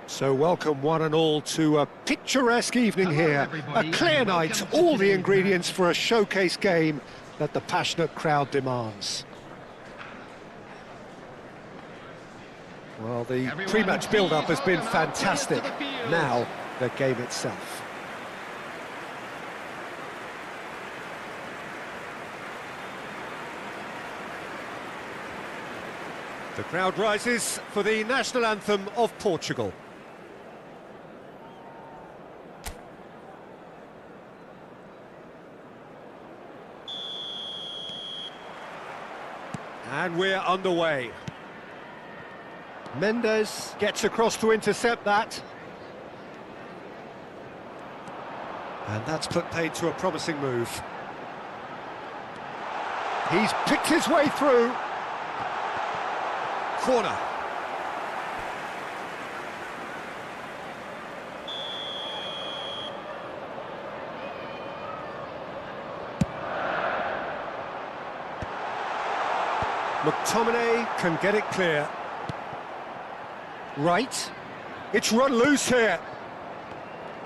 So welcome one and all to a picturesque evening here. A clear night, all the ingredients for a showcase game that the passionate crowd demands. Well, the pre-match build-up has been fantastic. Now, the game itself. The crowd rises for the national anthem of Portugal. And we're underway. Mendes gets across to intercept that. And that's put paid to a promising move. He's picked his way through. Corner. McTominay can get it clear. Right. It's run loose here.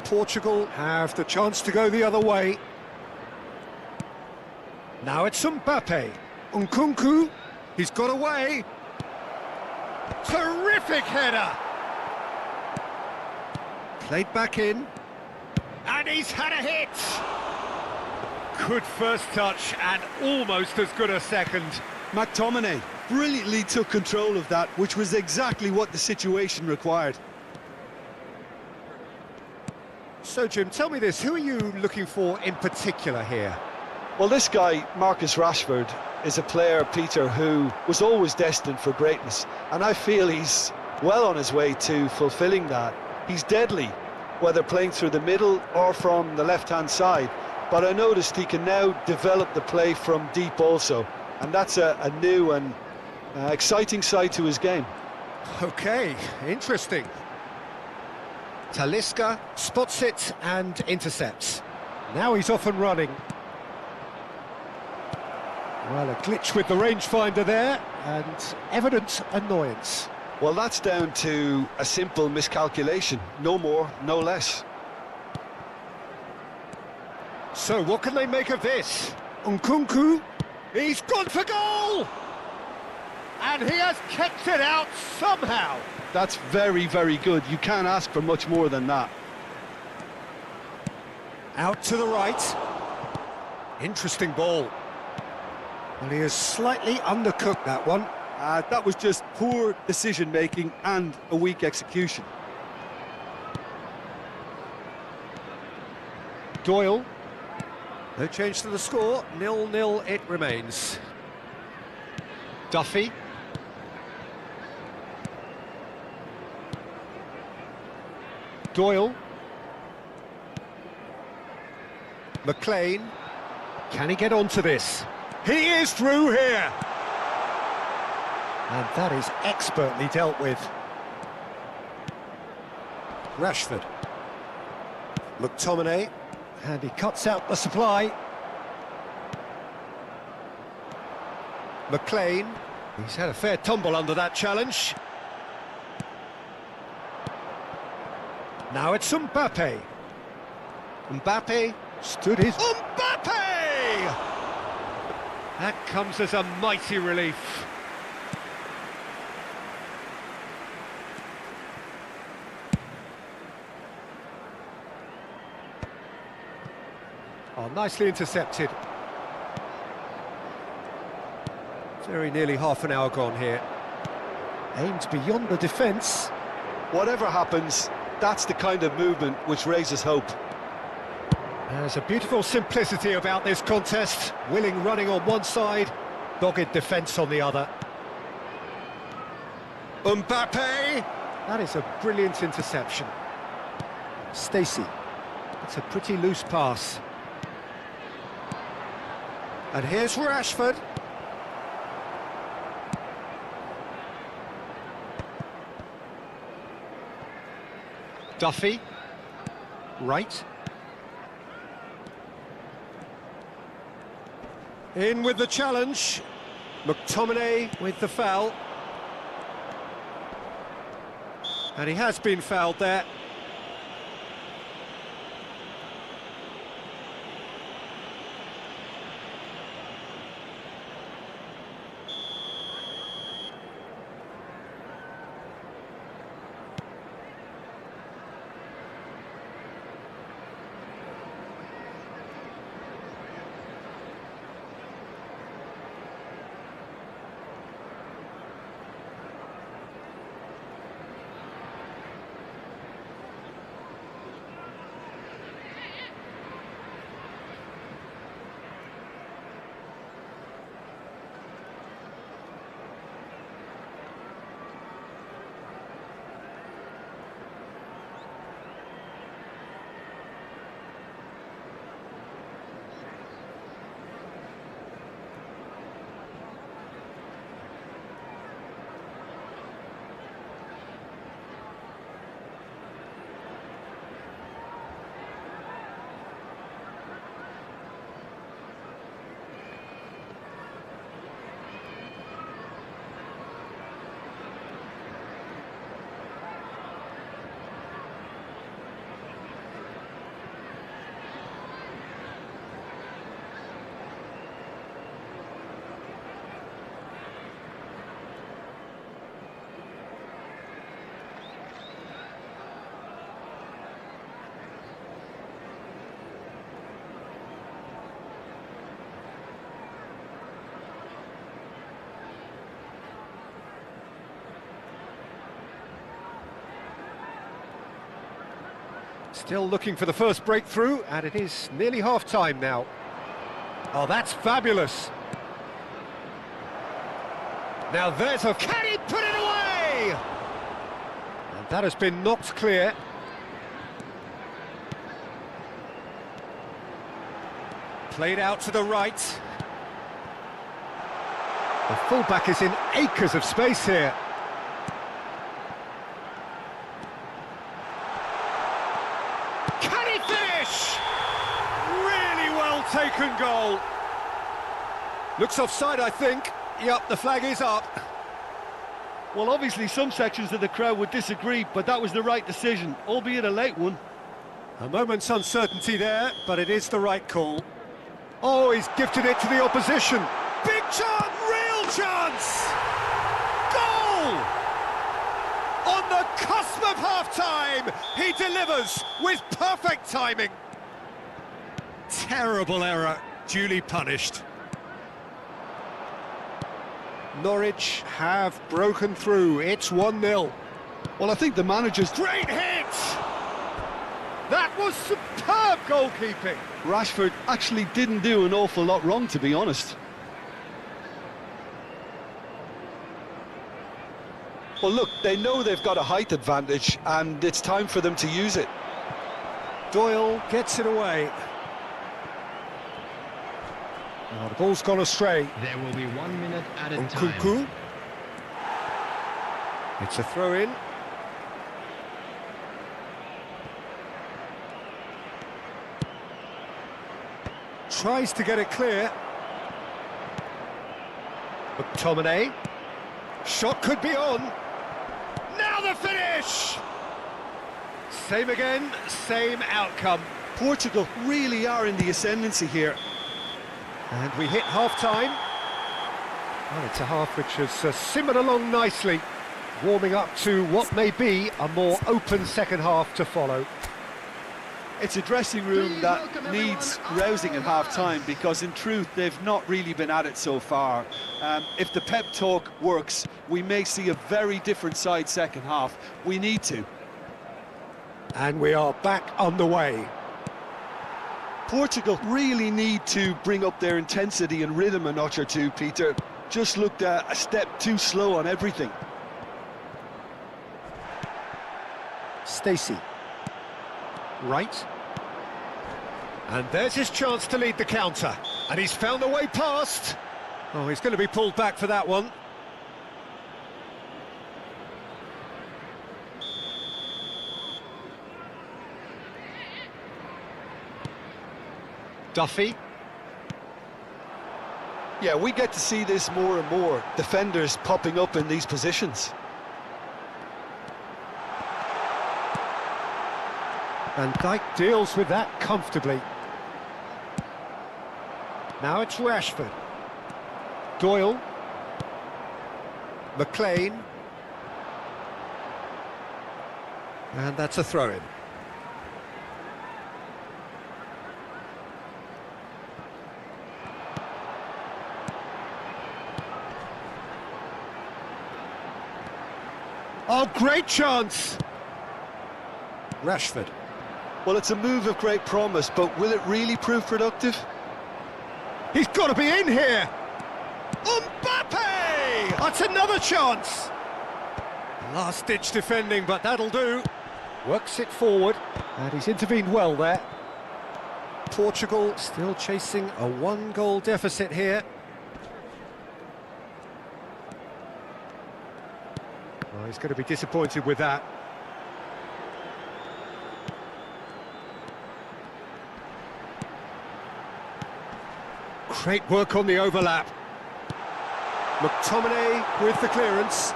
Portugal have the chance to go the other way. Now it's Mbappe. Nkunku. He's got away. Terrific header! Played back in. And he's had a hit! Good first touch and almost as good a second. McTominay brilliantly took control of that, which was exactly what the situation required. So, Jim, tell me this, who are you looking for in particular here? Well, this guy, Marcus Rashford, is a player, Peter, who was always destined for greatness, and I feel he's well on his way to fulfilling that. He's deadly, whether playing through the middle or from the left-hand side, but I noticed he can now develop the play from deep also, and that's a new and exciting side to his game. Okay, interesting. Talisca spots it and intercepts. Now he's off and running. Well, a glitch with the rangefinder there, and evident annoyance. Well, that's down to a simple miscalculation, no more, no less. So, what can they make of this? Nkunku, he's gone for goal! And he has kept it out somehow. That's very, very good. You can't ask for much more than that. Out to the right. Interesting ball. Well, he has slightly undercooked that one. That was just poor decision-making and a weak execution. Doyle. No change to the score. 0-0 it remains. Duffy. Doyle. McLean. Can he get onto this? He is through here! And that is expertly dealt with. Rashford. McTominay. And he cuts out the supply. McLean. He's had a fair tumble under that challenge. Now it's Mbappe. Mbappe stood his... Mbappe! That comes as a mighty relief. Oh, nicely intercepted. Very nearly half an hour gone here. Aimed beyond the defence. Whatever happens, that's the kind of movement which raises hope. There's a beautiful simplicity about this contest. Willing running on one side, dogged defence on the other. Mbappe! That is a brilliant interception. Stacey. It's a pretty loose pass. And here's Rashford. Duffy. Right. In with the challenge. McTominay with the foul. And he has been fouled there. Still looking for the first breakthrough, and it is nearly half-time now. Oh, that's fabulous. Now there's a... Can he put it away? And that has been knocked clear. Played out to the right. The fullback is in acres of space here. Taken goal. Looks offside, I think. Yep, the flag is up. Well, obviously some sections of the crowd would disagree, but that was the right decision, albeit a late one. A moment's uncertainty there, but it is the right call. Oh, he's gifted it to the opposition. Big chance, real chance! Goal! On the cusp of half-time, he delivers with perfect timing. Terrible error, duly punished. Norwich have broken through. It's 1-0. Well, I think the manager's... Great hit! That was superb goalkeeping. Rashford actually didn't do an awful lot wrong, to be honest. Well, look, they know they've got a height advantage, and it's time for them to use it. Doyle gets it away. Oh, the ball's gone astray. There will be 1 minute added Nkunku. time. It's a throw-in. Tries to get it clear. McTominay. Shot could be on. Now the finish! Same again, same outcome. Portugal really are in the ascendancy here. And we hit half-time. Well, it's a half which has simmered along nicely, warming up to what may be a more open second half to follow. It's a dressing room that needs rousing at half-time, because in truth they've not really been at it so far. If the pep talk works, we may see a very different side second half. We need to. And we are back on the way. Portugal really need to bring up their intensity and rhythm a notch or two, Peter. Just looked a step too slow on everything. Stacey. Right. And there's his chance to lead the counter. And he's found the way past. Oh, he's going to be pulled back for that one. Duffy. Yeah, we get to see this more and more. Defenders popping up in these positions. And Dijk deals with that comfortably. Now it's Rashford. Doyle. McLean. And that's a throw-in. Oh, great chance! Rashford. Well, it's a move of great promise, but will it really prove productive? He's got to be in here! Mbappe! That's another chance! Last-ditch defending, but that'll do. Works it forward, and he's intervened well there. Portugal still chasing a one-goal deficit here. Oh, he's going to be disappointed with that. Great work on the overlap. McTominay with the clearance.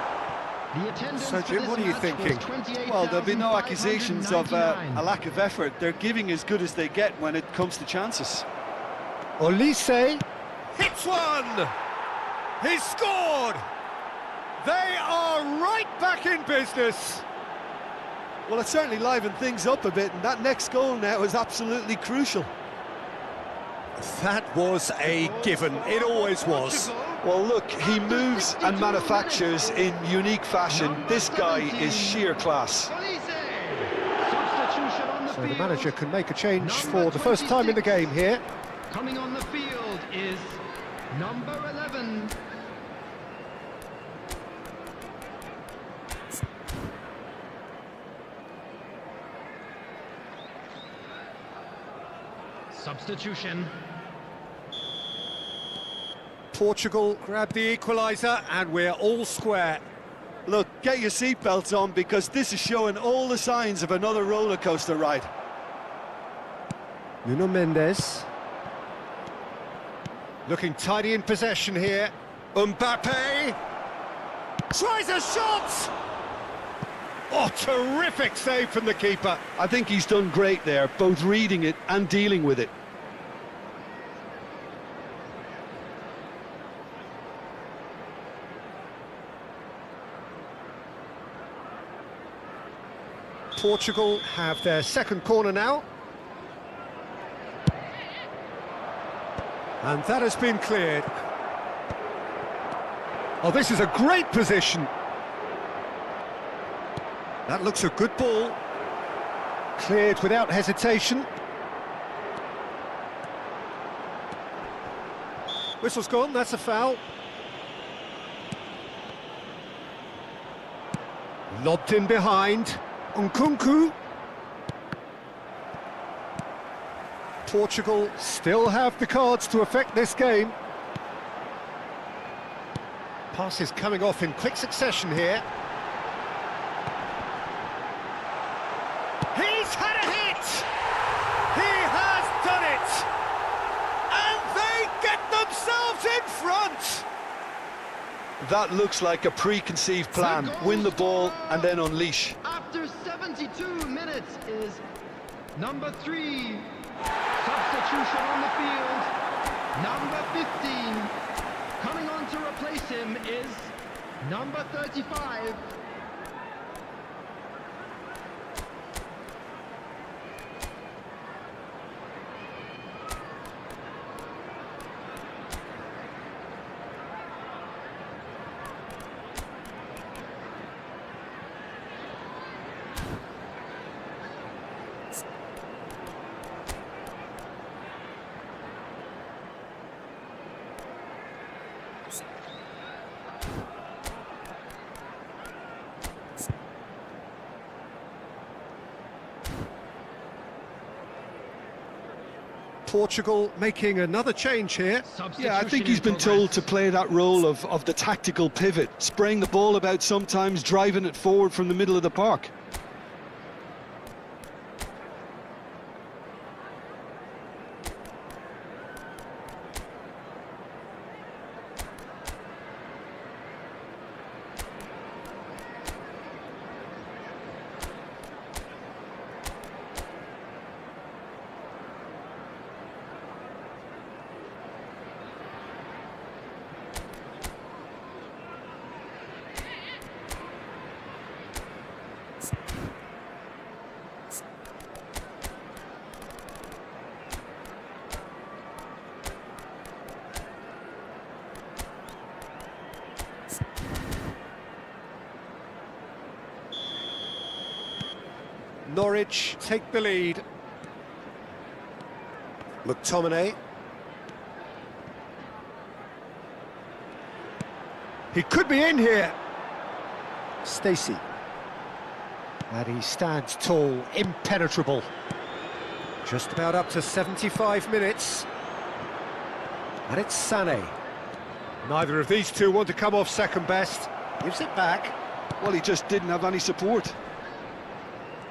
The attendance So, for Jim, this what are you match thinking? was Well, there'll be no accusations of a 28,599. lack of effort. They're giving as good as they get when it comes to chances. Olise hits one! He's scored! They are right back in business! Well, it certainly livened things up a bit, and that next goal now is absolutely crucial. That was a given, it always was. Well, look, he moves and manufactures in unique fashion. This guy is sheer class. Substitution on the So the field. manager can make a change for the first time in the game here. Coming on the field is number 11. Substitution. Portugal grab the equaliser and we're all square. Look, get your seatbelts on, because this is showing all the signs of another roller coaster ride. Nuno Mendes. Looking tidy in possession here. Mbappe. Tries a shot! Oh, terrific save from the keeper. I think he's done great there, both reading it and dealing with it. Portugal have their second corner now. And that has been cleared. Oh, this is a great position. That looks a good ball. Cleared without hesitation. Whistle's gone, that's a foul. Lobbed in behind. Nkunku. Portugal still have the cards to affect this game. Passes coming off in quick succession here. He's had a hit! He has done it! And they get themselves in front! That looks like a preconceived plan. Win the ball and then unleash. After 72 minutes is number 3. Substitution on the field. Number 15. Coming on to replace him is number 35. Portugal making another change here. Yeah, I think he's been told to play that role of the tactical pivot, spraying the ball about sometimes, driving it forward from the middle of the park. Norwich take the lead. McTominay. He could be in here. Stacey. And he stands tall, impenetrable. Just about up to 75 minutes. And it's Sané. Neither of these two want to come off second best. Gives it back. Well, he just didn't have any support.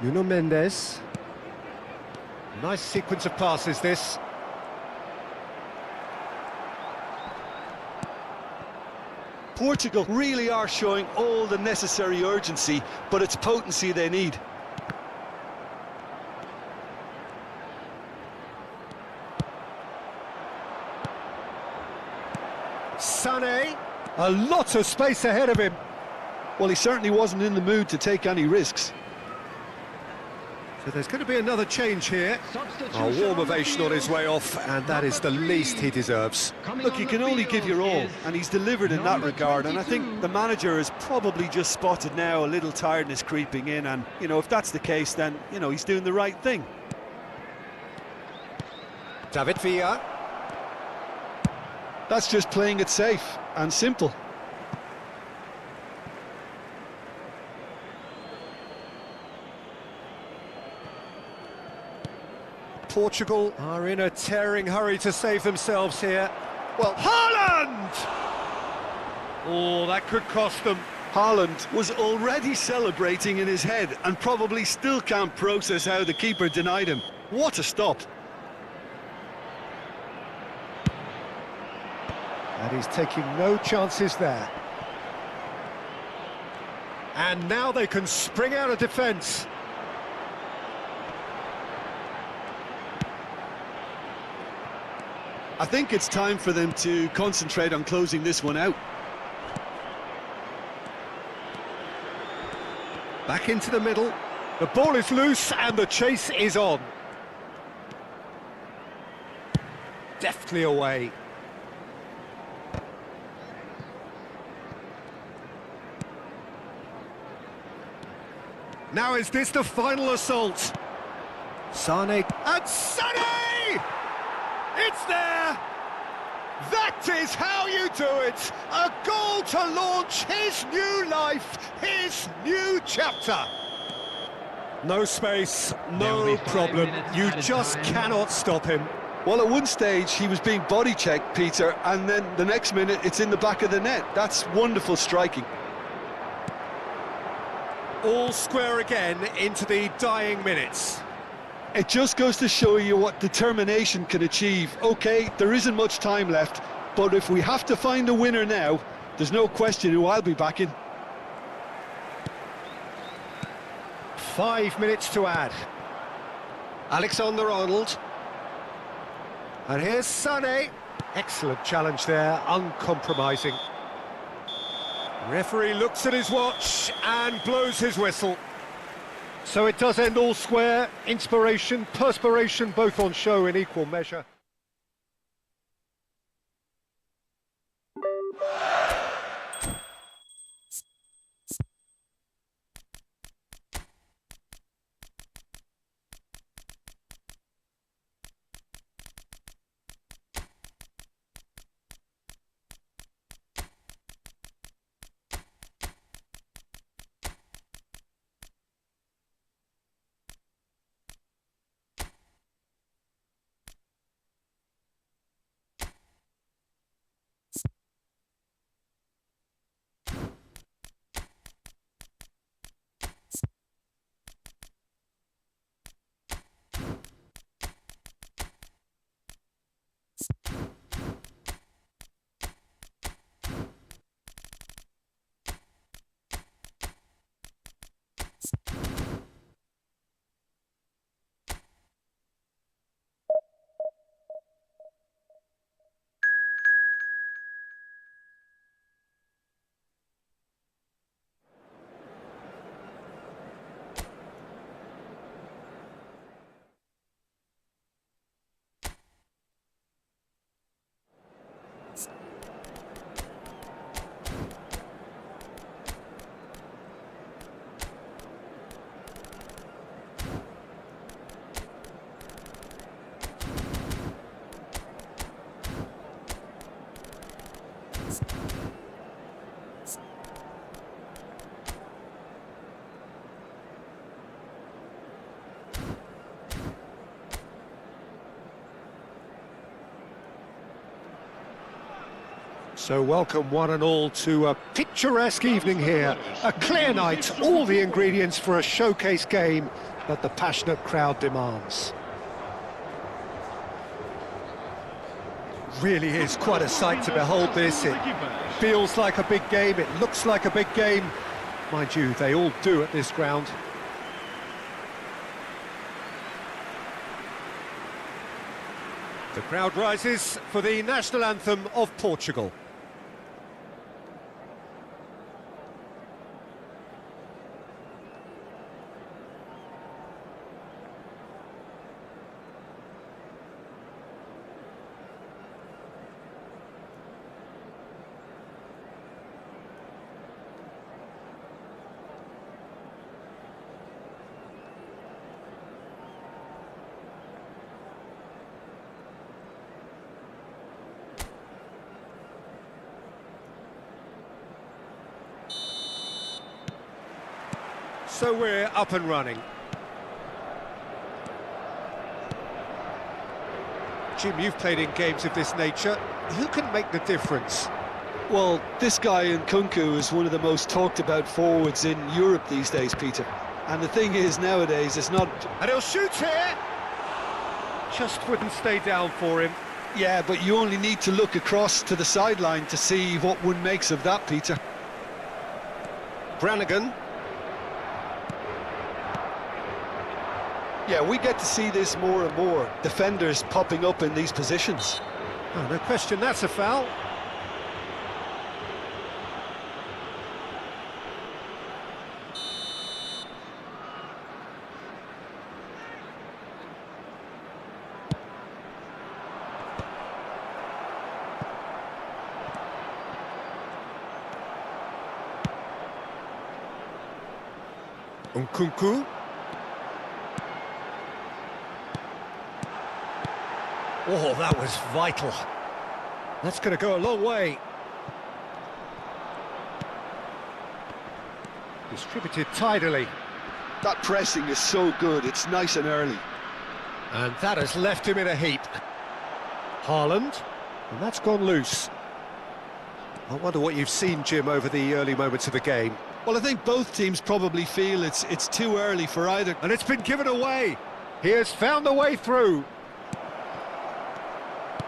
Nuno Mendes. Nice sequence of passes, this. Portugal really are showing all the necessary urgency, but it's potency they need. Sané. A lot of space ahead of him. Well, he certainly wasn't in the mood to take any risks. So there's going to be another change here. Substitution A warm on the ovation on his field. way off, and that is the least he deserves. Coming Look, on you the can only give your field all, is and he's delivered in that number regard. And I 22. think the manager has probably just spotted now a little tiredness creeping in. And, you know, if that's the case, then, you know, he's doing the right thing. David Villa. That's just playing it safe and simple. Portugal are in a tearing hurry to save themselves here. Well, Haaland! Oh, that could cost them. Haaland was already celebrating in his head and probably still can't process how the keeper denied him. What a stop. And he's taking no chances there. And now they can spring out of defence. I think it's time for them to concentrate on closing this one out. Back into the middle. The ball is loose and the chase is on. Deftly away. Now is this the final assault? Sané and Sané! It's there! That is how you do it! A goal to launch his new life, his new chapter. No space, There will no be 5 problem. minutes You added just time. cannot stop him. Well, at one stage he was being body checked, Peter, and then the next minute it's in the back of the net. That's wonderful striking. All square again into the dying minutes. It just goes to show you what determination can achieve. OK, there isn't much time left, but if we have to find a winner now, there's no question who I'll be backing. 5 minutes to add. Alexander-Arnold. And here's Sané. Excellent challenge there, uncompromising. Referee looks at his watch and blows his whistle. So it does end all square. Inspiration, perspiration, both on show in equal measure. So welcome one and all to a picturesque evening here. A clear night, all the ingredients for a showcase game that the passionate crowd demands. Really is quite a sight to behold this. It feels like a big game, it looks like a big game. Mind you, they all do at this ground. The crowd rises for the national anthem of Portugal. So we're up and running. Jim, you've played in games of this nature. Who can make the difference? Well, this guy in Nkunku is one of the most talked about forwards in Europe these days, Peter. And the thing is, nowadays, it's not... And he'll shoot here! Just wouldn't stay down for him. Yeah, but you only need to look across to the sideline to see what one makes of that, Peter. Brannigan. Yeah, we get to see this more and more. Defenders popping up in these positions. Oh, no question, that's a foul. Nkunku. Oh, that was vital. That's going to go a long way. Distributed tidily. That pressing is so good, it's nice and early. And that has left him in a heap. Haaland, and that's gone loose. I wonder what you've seen, Jim, over the early moments of the game. Well, I think both teams probably feel it's too early for either. And it's been given away. He has found the way through.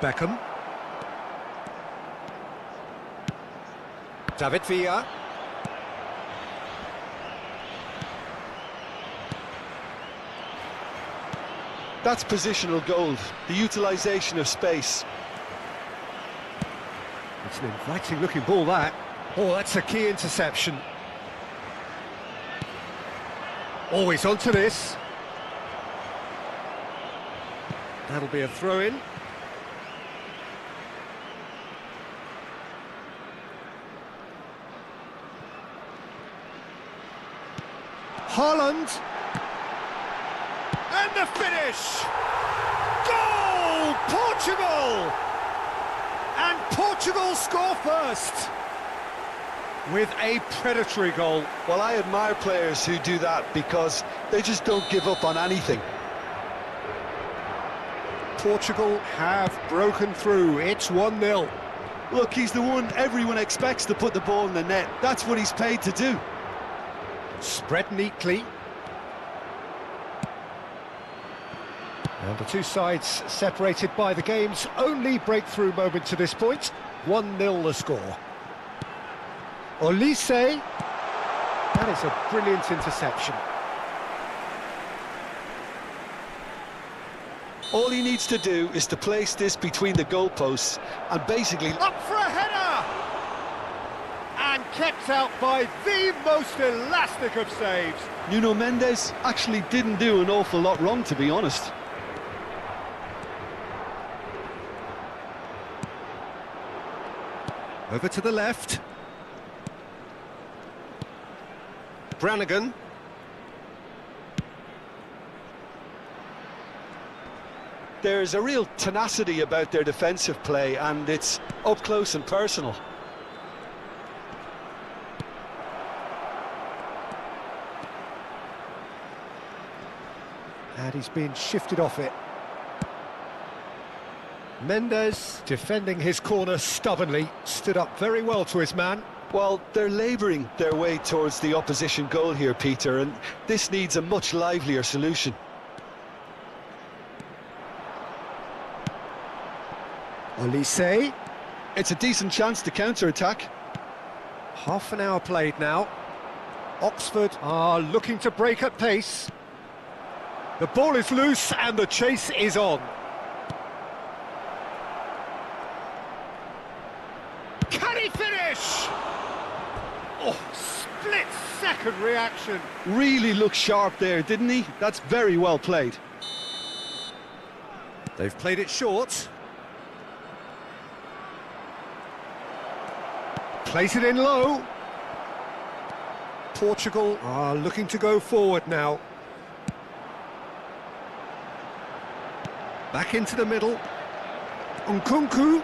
Beckham. David Villa. That's positional gold, the utilisation of space. It's an inviting looking ball, that. Oh, that's a key interception. Always onto this. That'll be a throw-in. Haaland, and the finish! Goal! Portugal! And Portugal score first with a predatory goal. Well, I admire players who do that because they just don't give up on anything. Portugal have broken through. It's 1-0. Look, he's the one everyone expects to put the ball in the net. That's what he's paid to do. Spread neatly. And the two sides separated by the game's only breakthrough moment to this point. 1-0 the score. Olise. That is a brilliant interception. All he needs to do is to place this between the goalposts and basically... Up for a header! And kept out by the most elastic of saves. Nuno Mendes actually didn't do an awful lot wrong, to be honest. Over to the left. Brannigan. There's a real tenacity about their defensive play, and it's up close and personal. And he's been shifted off it. Mendes, defending his corner stubbornly, stood up very well to his man. Well, they're labouring their way towards the opposition goal here, Peter, and this needs a much livelier solution. Olise, It's a decent chance to counter-attack. half an hour played now. Oxford are looking to break at pace. The ball is loose and the chase is on. Can he finish? Oh, split-second reaction. Really looked sharp there, didn't he? That's very well played. They've played it short. Plays it in low. Portugal are looking to go forward now. Back into the middle. Nkunku.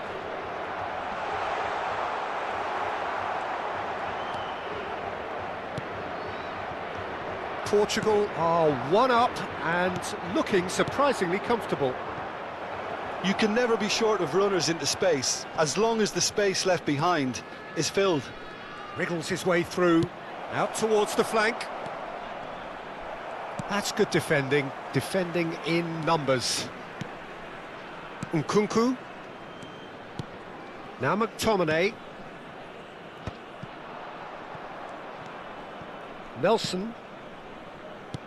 Portugal are one up and looking surprisingly comfortable. You can never be short of runners into space, as long as the space left behind is filled. Wriggles his way through, out towards the flank. That's good defending in numbers. Nkunku. Now McTominay. Nelson.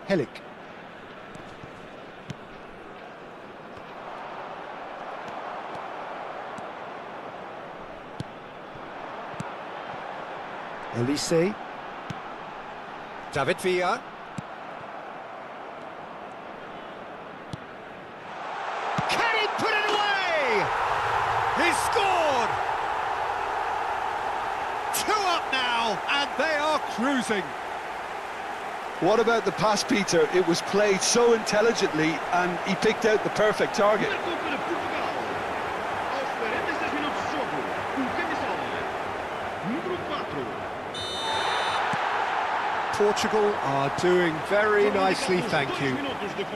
Helik. Olise. David Villa. Can he put it away? He's scored! 2 up now, and they are cruising. What about the pass, Peter? It was played so intelligently and he picked out the perfect target. Portugal are doing very nicely, thank you.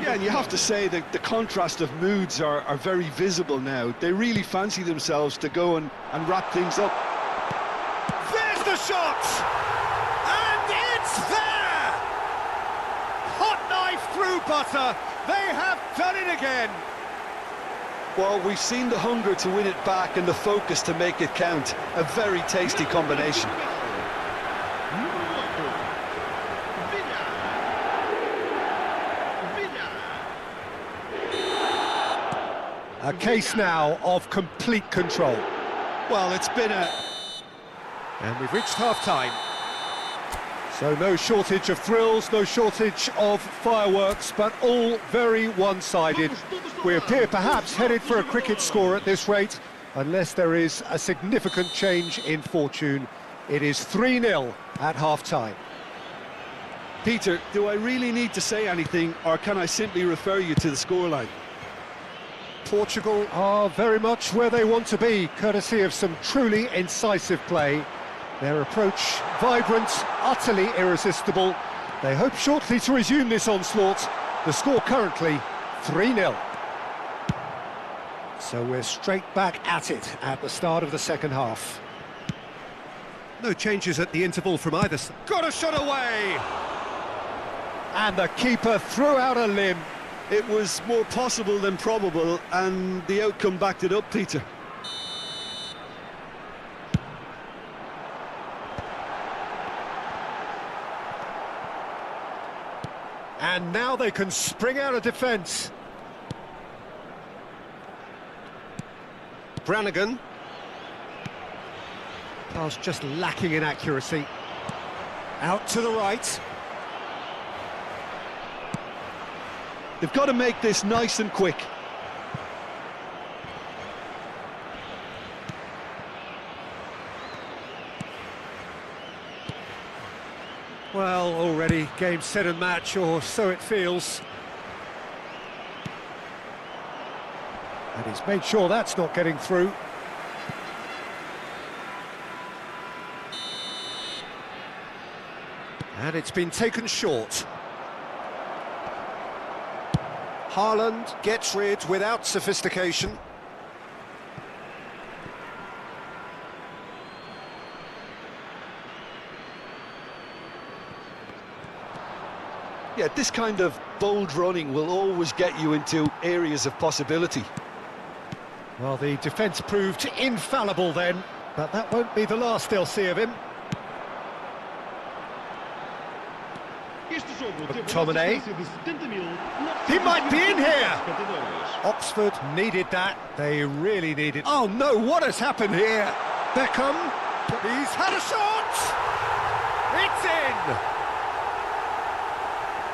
Yeah, and you have to say that the contrast of moods are very visible now. They really fancy themselves to go and wrap things up. There's the shot! And it's there! Hot knife through butter. They have done it again. Well, we've seen the hunger to win it back and the focus to make it count. A very tasty combination. A case now of complete control. Well, it's been a... And we've reached half-time. So no shortage of thrills, no shortage of fireworks, but all very one-sided. We appear perhaps headed for a cricket score at this rate, unless there is a significant change in fortune. It is 3-0 at half-time. Peter, do I really need to say anything, or can I simply refer you to the scoreline? Portugal are very much where they want to be, courtesy of some truly incisive play. Their approach vibrant, utterly irresistible. They hope shortly to resume this onslaught. The score currently 3-0. So we're straight back at it at the start of the second half. No changes at the interval from either side. Got a shot away! And the keeper threw out a limb. It was more possible than probable, and the outcome backed it up, Peter. And now they can spring out of defence. Brannigan. Pass just lacking in accuracy. Out to the right. They've got to make this nice and quick. Well, already game, set and match, or so it feels. And he's made sure that's not getting through. And it's been taken short. Haaland gets rid without sophistication. This kind of bold running will always get you into areas of possibility. Well, the defence proved infallible then, but that won't be the last they'll see of him. McTominay. He might be in here! Oxford needed that. They really needed... Oh no, what has happened here? Beckham, he's had a shot! It's in!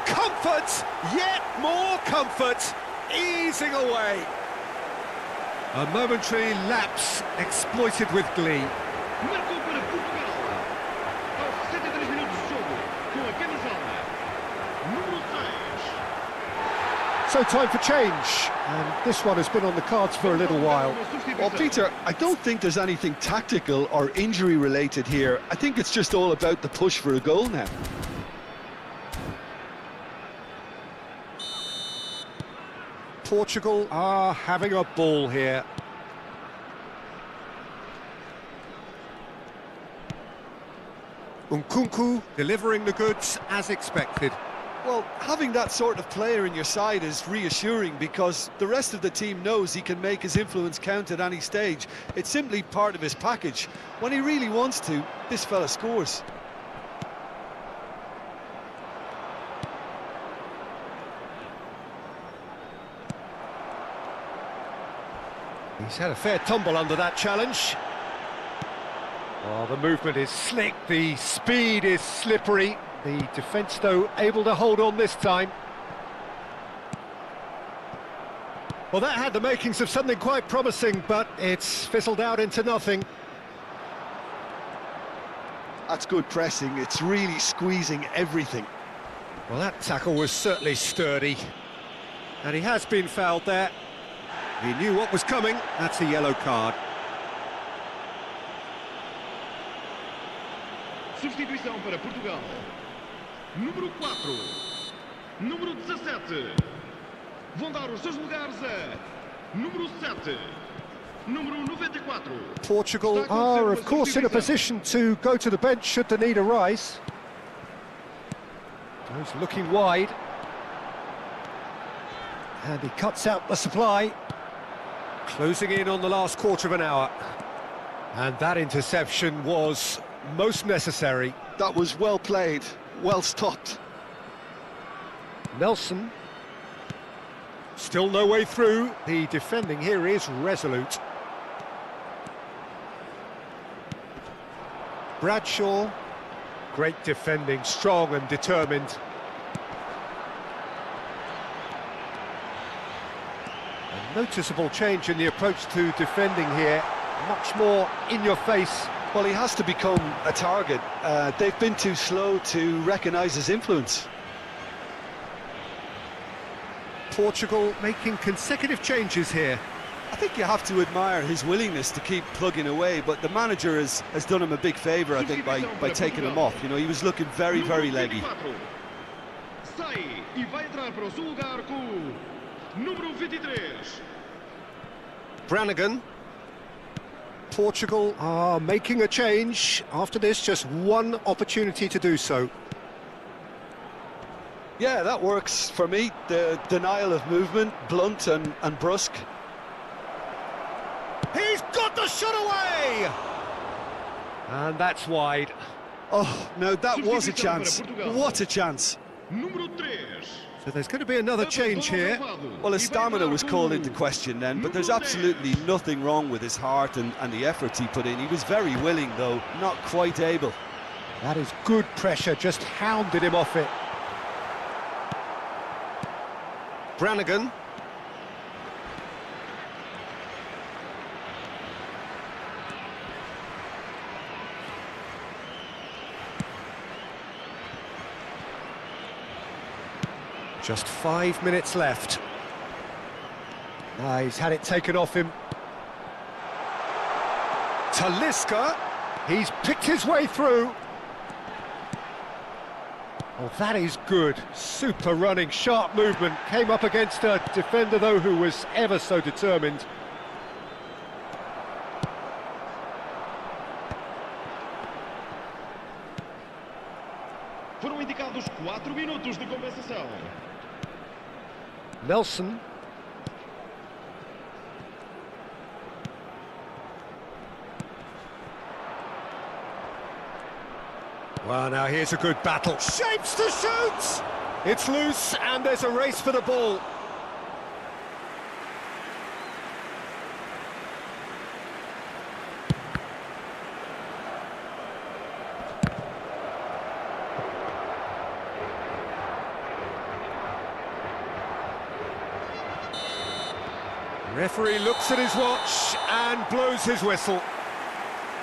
Comfort, yet more comfort, easing away. A momentary lapse exploited with glee. Marcou para Portugal. Aos 63 minutos de jogo, com a camisola número 6. So time for change, and this one has been on the cards for a little while. Well, Peter, I don't think there's anything tactical or injury related here. I think it's just all about the push for a goal now. Portugal are having a ball here. Nkunku delivering the goods as expected. Well, having that sort of player in your side is reassuring because the rest of the team knows he can make his influence count at any stage. It's simply part of his package. When he really wants to, this fella scores. He's had a fair tumble under that challenge. Oh, the movement is slick, the speed is slippery. The defence, though, able to hold on this time. Well, that had the makings of something quite promising, but it's fizzled out into nothing. That's good pressing. It's really squeezing everything. Well, that tackle was certainly sturdy. And he has been fouled there. He knew what was coming. That's a yellow card. Substituição para Portugal. Número 4. Número 17. Vão dar os seus lugares a número 7. Número 94. Portugal are, of course, in a position to go to the bench should the need arise. He's looking wide. And he cuts out the supply. Closing in on the last quarter of an hour. And that interception was most necessary. That was well played, well stopped. Nelson. Still no way through. The defending here is resolute. Bradshaw. Great defending, strong and determined. A noticeable change in the approach to defending here. Much more in your face. Well, he has to become a target. They've been too slow to recognise his influence. Portugal making consecutive changes here. I think you have to admire his willingness to keep plugging away, but the manager has done him a big favour, I think, by taking him off. You know, he was looking very, very leggy. Sai e vai entrar para o seu lugar com número 23. Brannigan. Portugal are making a change. After this, just one opportunity to do so. Yeah, that works for me. The denial of movement, blunt and brusque. He's got the shot away! And that's wide. Oh, no, that was a chance. What a chance. Número 3. So there's going to be another change here. Well, his stamina was called into question then, but there's absolutely nothing wrong with his heart and the efforts he put in. He was very willing, though, not quite able. That is good pressure, just hounded him off it. Brannigan. Just 5 minutes left. He's had it taken off him. Talisca, he's picked his way through. Oh, that is good. Super running, sharp movement. Came up against a defender, though, who was ever so determined. Foram indicados 4 4 minutos de compensação. Nelson. Well, now here's a good battle. Shapes to shoot! It's loose and there's a race for the ball. Referee looks at his watch and blows his whistle.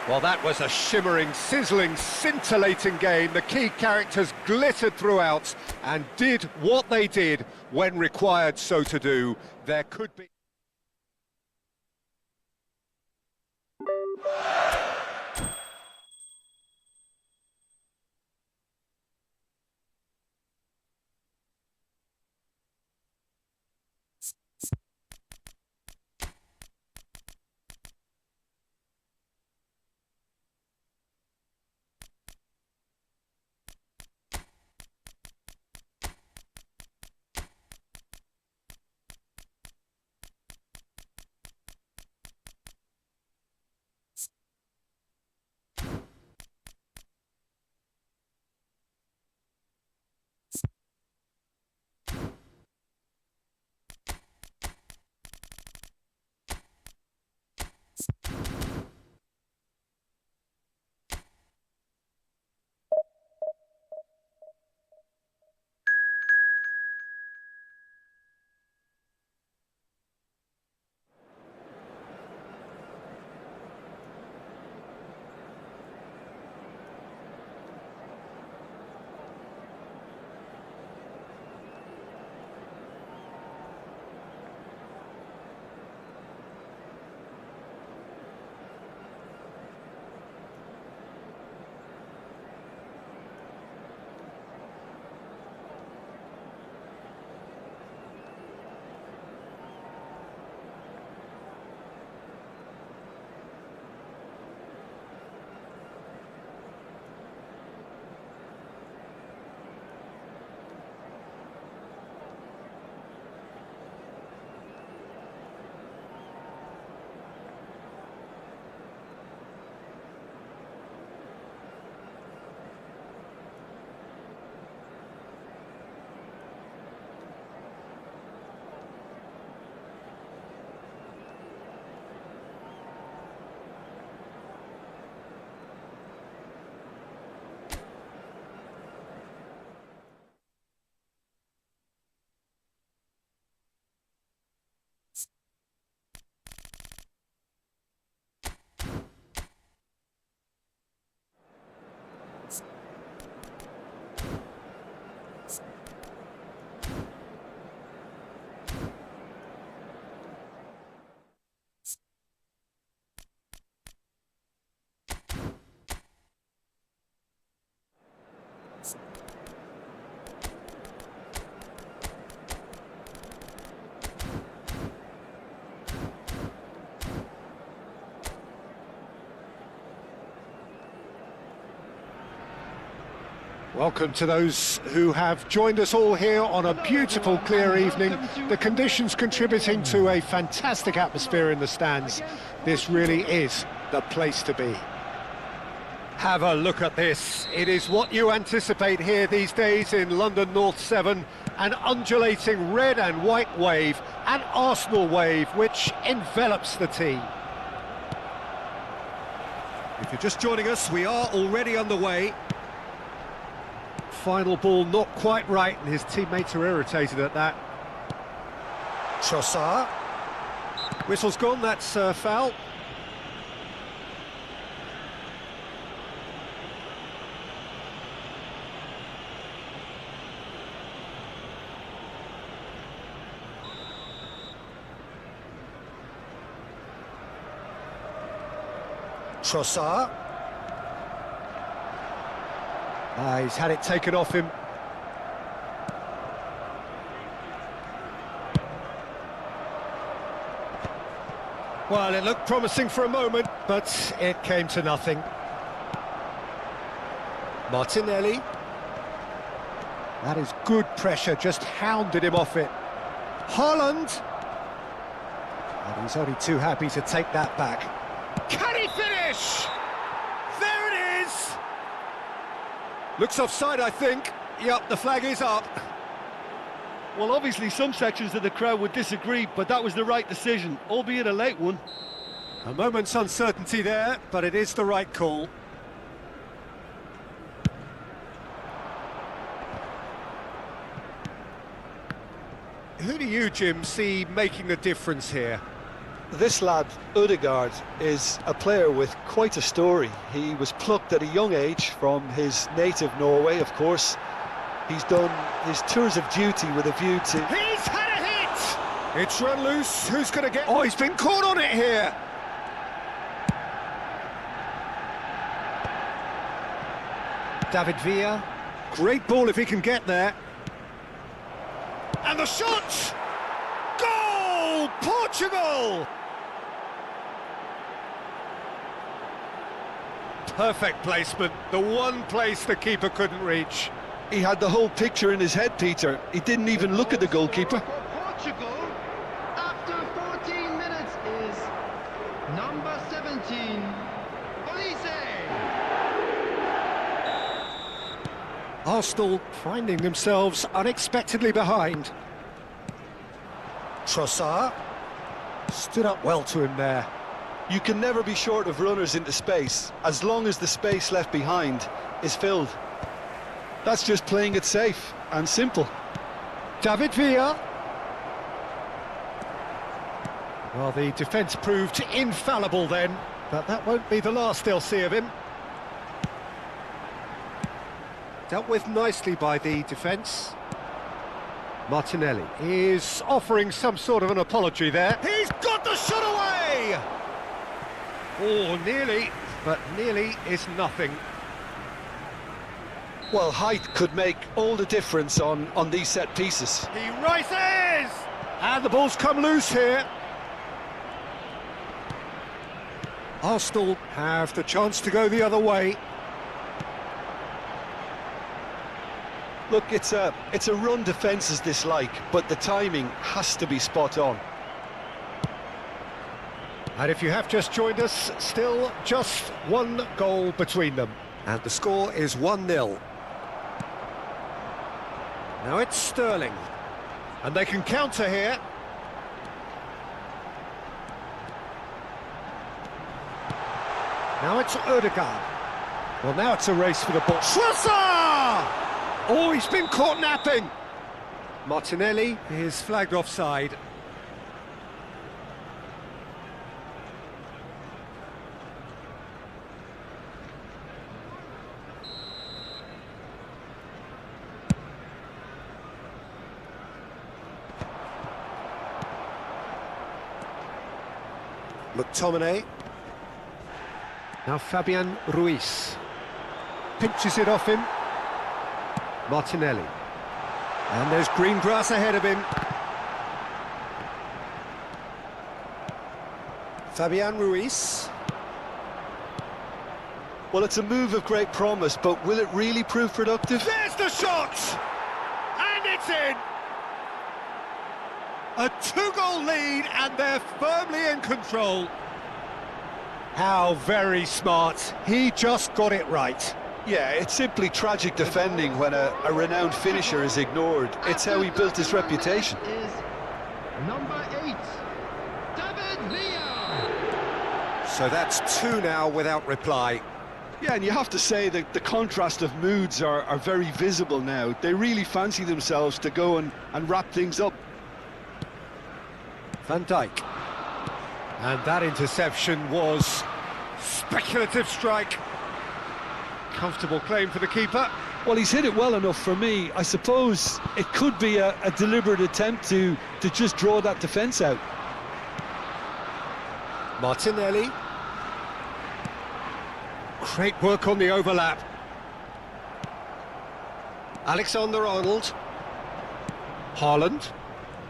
Well, that was a shimmering, sizzling, scintillating game. The key characters glittered throughout and did what they did when required so to do. There could be... Welcome to those who have joined us all here on a beautiful, clear evening. The conditions contributing to a fantastic atmosphere in the stands. This really is the place to be. Have a look at this. It is what you anticipate here these days in London North 7. An undulating red and white wave, an Arsenal wave, which envelops the team. If you're just joining us, we are already underway. Final ball not quite right, and his teammates are irritated at that. Trossard. Whistle's gone, that's foul. Trossard. He's had it taken off him. Well, it looked promising for a moment, but it came to nothing. Martinelli. That is good pressure, just hounded him off it. Haaland! And he's only too happy to take that back. Can he finish? There it is! Looks offside, I think. Yep, the flag is up. Well, obviously some sections of the crowd would disagree, but that was the right decision, albeit a late one. A moment's uncertainty there, but it is the right call. Who do you, Jim, see making the difference here? This lad, Ødegaard, is a player with quite a story. He was plucked at a young age from his native Norway, of course. He's done his tours of duty with a view to... He's had a hit! It's run loose. Who's going to get... Oh, he's been caught on it here! David Villa. Great ball if he can get there. And the shot! Goal! Portugal! Perfect placement. The one place the keeper couldn't reach. He had the whole picture in his head, Peter. He didn't even look at the goalkeeper. For Portugal, after 14 minutes, is number 17, Olise. Arsenal finding themselves unexpectedly behind. Trossard stood up well to him there. You can never be short of runners into space, as long as the space left behind is filled. That's just playing it safe and simple. David Villa. Well, the defence proved infallible then, but that won't be the last they'll see of him. Dealt with nicely by the defence. Martinelli is offering some sort of an apology there. He's got the shot away! Oh, nearly, but nearly is nothing. Well, height could make all the difference on these set pieces. He rises! And the ball's come loose here. Arsenal have the chance to go the other way. Look, it's a run defence's dislike, but the timing has to be spot on. And if you have just joined us, still just one goal between them. And the score is 1-0. Now it's Sterling. And they can counter here. Now it's Ødegaard. Well, now it's a race for the ball. Trossard! Oh, he's been caught napping. Martinelli is flagged offside. McTominay. Now Fabian Ruiz. Pinches it off him. Martinelli. And there's green grass ahead of him. Fabian Ruiz. Well, it's a move of great promise, but will it really prove productive? There's the shot! And it's in! A two-goal lead, and they're firmly in control. How very smart. He just got it right. Yeah, it's simply tragic defending when a renowned finisher is ignored. It's how he built his reputation. Is number 8, David Villa. So that's two now without reply. Yeah, and you have to say that the contrast of moods are very visible now. They really fancy themselves to go and wrap things up. Van Dijk. And that interception was speculative strike. Comfortable claim for the keeper. Well, he's hit it well enough for me. I suppose it could be a deliberate attempt to just draw that defence out. Martinelli. Great work on the overlap. Alexander-Arnold. Haaland.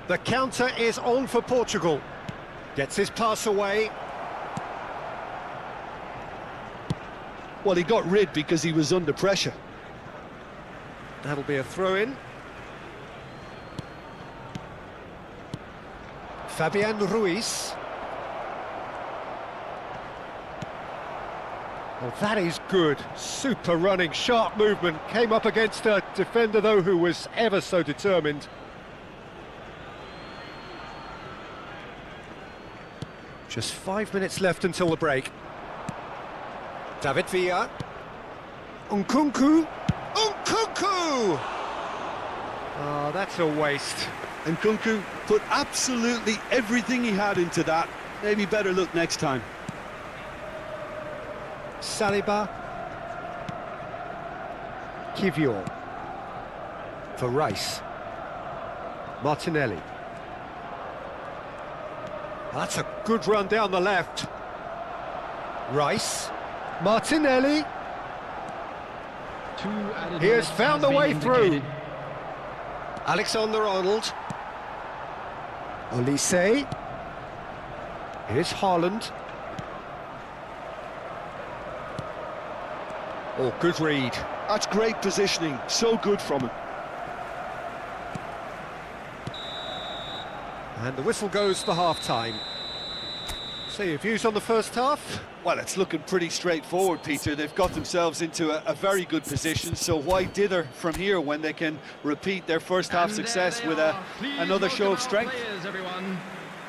The counter is on for Portugal. Gets his pass away. Well, he got rid because he was under pressure. That'll be a throw-in. Fabian Ruiz. Well, that is good. Super running, sharp movement. Came up against a defender, though, who was ever so determined. Just 5 minutes left until the break. David Villa. Nkunku. Nkunku! Oh, that's a waste. And Nkunku put absolutely everything he had into that. Maybe better look next time. Saliba. Kivior. For Rice. Martinelli. That's a good run down the left. Rice. Martinelli. He has found the way through. Alexander-Arnold. Olise. Here's Haaland. Oh, good read. That's great positioning, so good from him. And the whistle goes for half-time. So your views on the first half? Well, it's looking pretty straightforward, Peter. They've got themselves into a very good position, so why dither from here when they can repeat their first half success with another show of strength?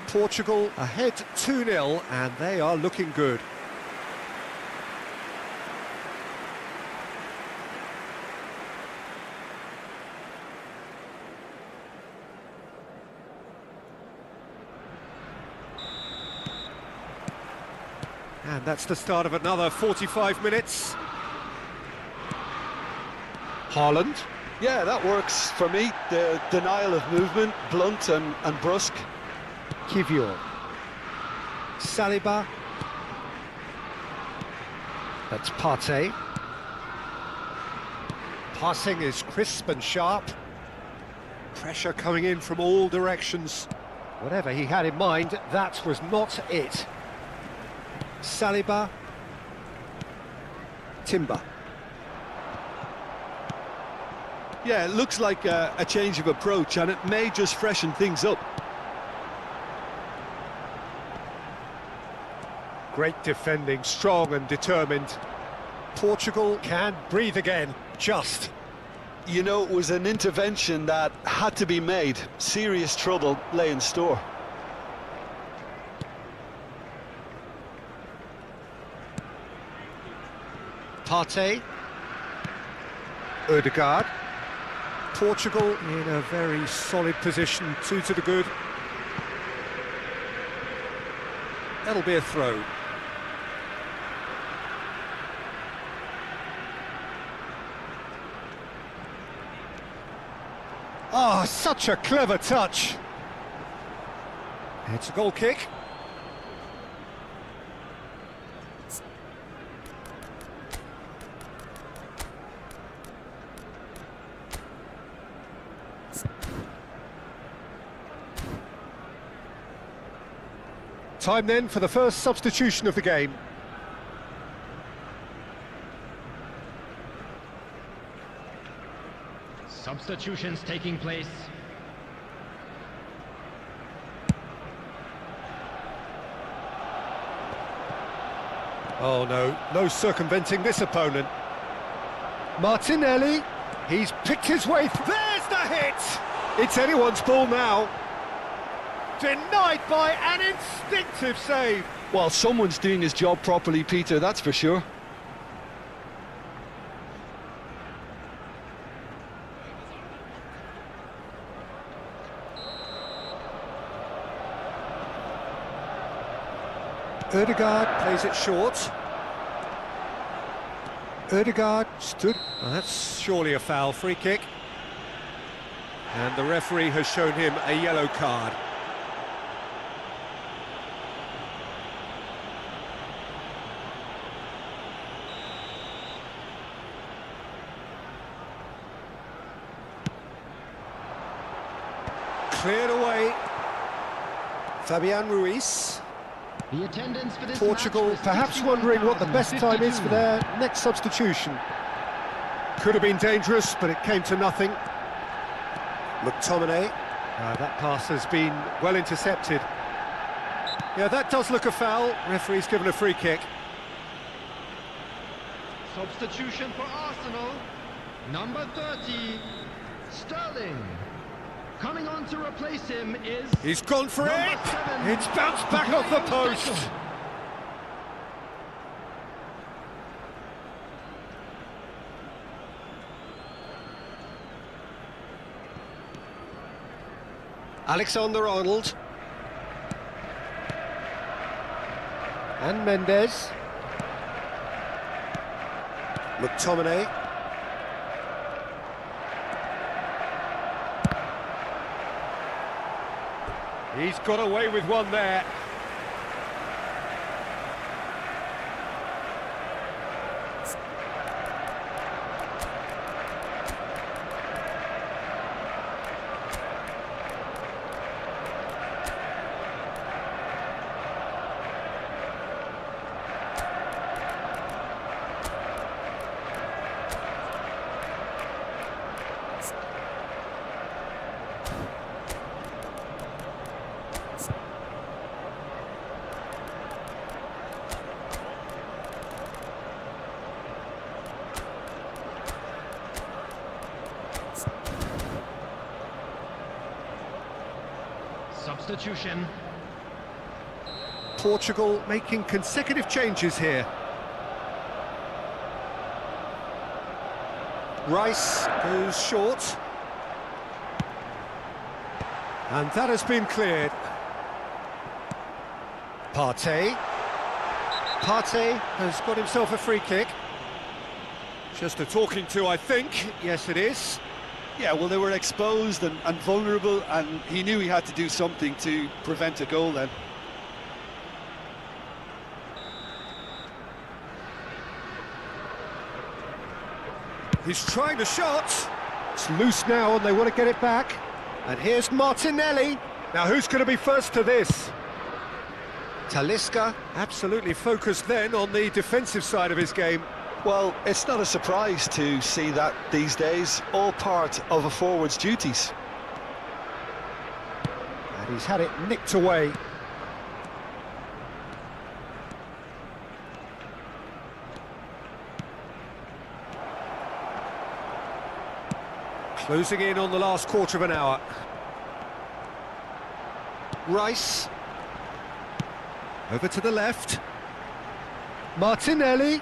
Portugal ahead 2-0, and they are looking good. And that's the start of another 45 minutes. Haaland. Yeah, that works for me. The denial of movement, blunt and brusque. Kivior. Saliba. That's Partey. Passing is crisp and sharp. Pressure coming in from all directions. Whatever he had in mind, that was not it. Saliba. Timber. Yeah, it looks like a change of approach, and it may just freshen things up. Great defending, strong and determined. Portugal can breathe again, just. You know, it was an intervention that had to be made. Serious trouble lay in store. Partey. Ødegaard. Portugal in a very solid position, 2 to the good. That'll be a throw. Ah, such a clever touch. It's a goal kick. Time then for the first substitution of the game. Substitutions taking place. Oh no, no circumventing this opponent. Martinelli, he's picked his way through. There's the hit! It's anyone's ball now. Denied by an instinctive save. Well, someone's doing his job properly, Peter, that's for sure. Ødegaard plays it short. Ødegaard stood. Well, that's surely a foul. Free kick. And the referee has shown him a yellow card. Cleared away. Fabian Ruiz. The attendance for this Portugal match was perhaps wondering what the best time is for their next substitution. could have been dangerous, but it came to nothing. McTominay. That pass has been well intercepted. Yeah, that does look a foul. Referee's given a free kick. Substitution for Arsenal. Number 30, Sterling. Coming on to replace him is... He's gone for Number it! 7, It's bounced back off the post! Beckham. Alexander-Arnold. And Mendes. McTominay. He's got away with one there. Substitution. Portugal making consecutive changes here. Rice goes short. And that has been cleared. Partey. Partey has got himself a free kick. Just a talking to, I think. Yes, it is. Yeah, well, they were exposed and vulnerable, and he knew he had to do something to prevent a goal then. He's trying the shot. It's loose now and they want to get it back. And here's Martinelli. Now who's going to be first to this? Talisca absolutely focused then on the defensive side of his game. Well, it's not a surprise to see that these days, all part of a forward's duties. And he's had it nicked away. Closing in on the last quarter of an hour. Rice. Over to the left. Martinelli.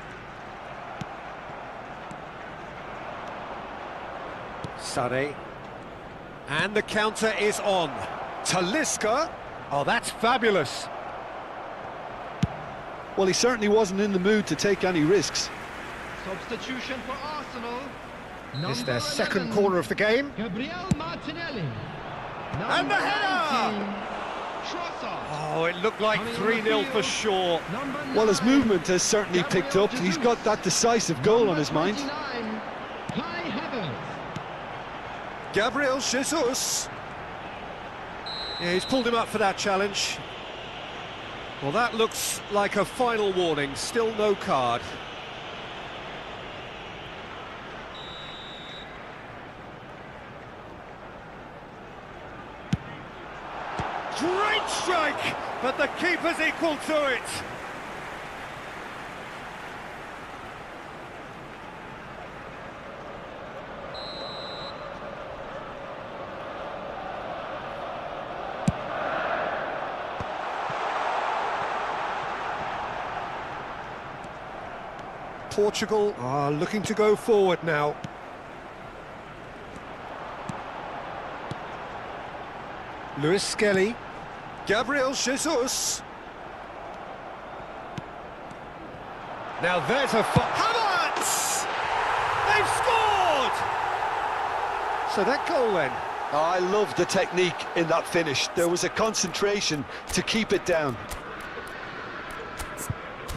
Sané. And the counter is on. Talisca. Oh, that's fabulous. Well, he certainly wasn't in the mood to take any risks. Substitution for Arsenal. It's their Number second 11, corner of the game. Gabriel Martinelli. And the header! 19, Trossard. Oh, it looked like 3-0 for sure. Number Well, his 9, movement has certainly picked up. He's got that decisive goal on his mind. 29, Kai Havertz. Gabriel Jesus. Yeah, he's pulled him up for that challenge. Well, that looks like a final warning. Still no card. Great strike, but the keeper's equal to it. Portugal are looking to go forward now. Luis Skelly. Gabriel Jesus. Now there's a... Havertz! They've scored! So that goal then. Oh, I love the technique in that finish. There was a concentration to keep it down.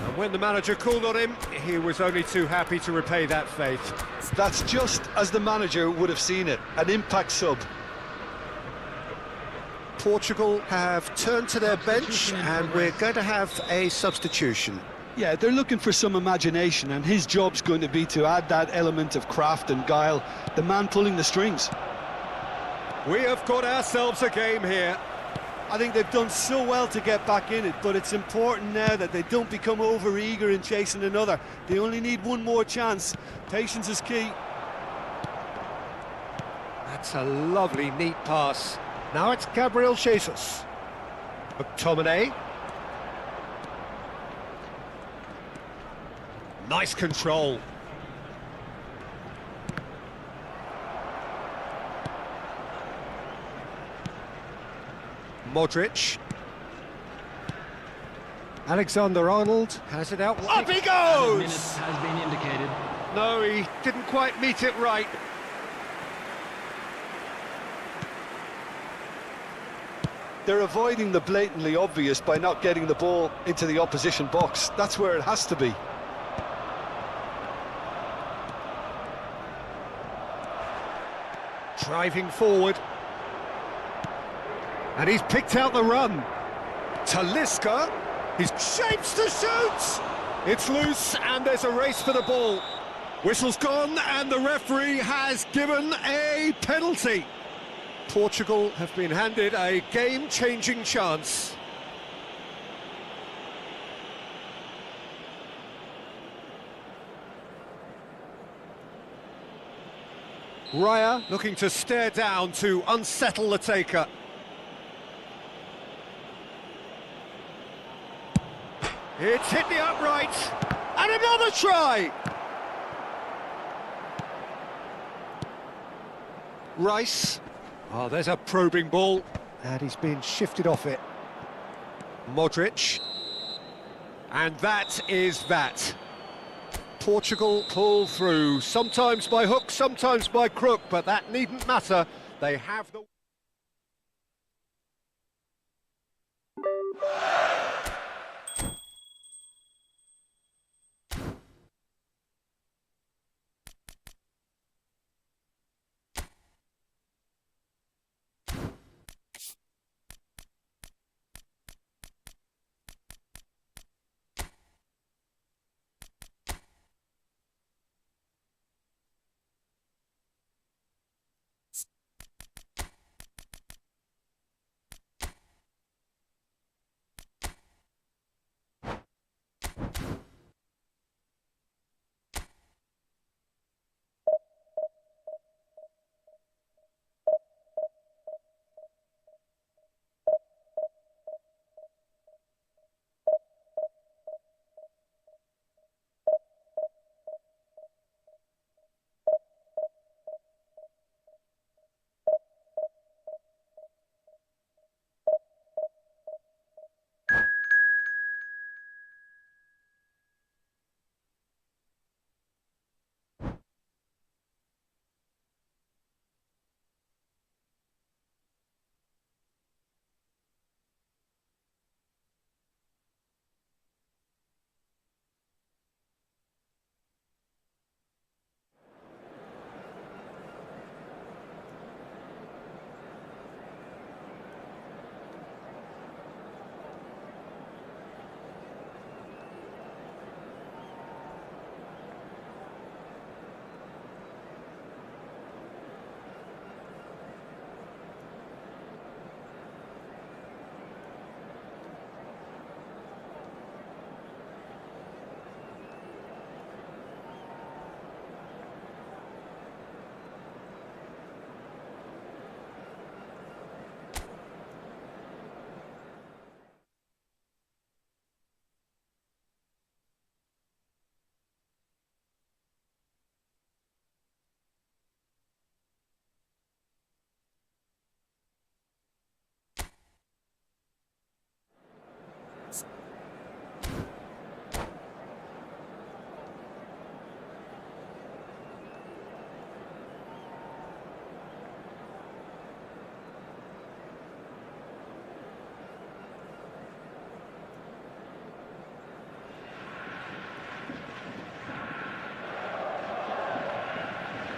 And when the manager called on him, he was only too happy to repay that faith. That's just as the manager would have seen it, an impact sub. Portugal have turned to their bench and we're going to have a substitution. Yeah, they're looking for some imagination, and his job's going to be to add that element of craft and guile, the man pulling the strings. We have got ourselves a game here. I think they've done so well to get back in it, but it's important now that they don't become over-eager in chasing another. They only need one more chance. Patience is key. That's a lovely, neat pass. Now it's Gabriel Jesus. McTominay. Nice control. Modric. Alexander-Arnold has it out. Up he goes! Minutes has been indicated. No, he didn't quite meet it right. They're avoiding the blatantly obvious by not getting the ball into the opposition box. That's where it has to be. Driving forward. And he's picked out the run. Talisca, he's shapes to shoot! It's loose and there's a race for the ball. Whistle's gone and the referee has given a penalty. Portugal have been handed a game-changing chance. Raya looking to stare down to unsettle the taker. It's hit the upright, and another try! Rice. Oh, there's a probing ball, and he's been shifted off it. Modric. And that is that. Portugal pull through, sometimes by hook, sometimes by crook, but that needn't matter. They have the...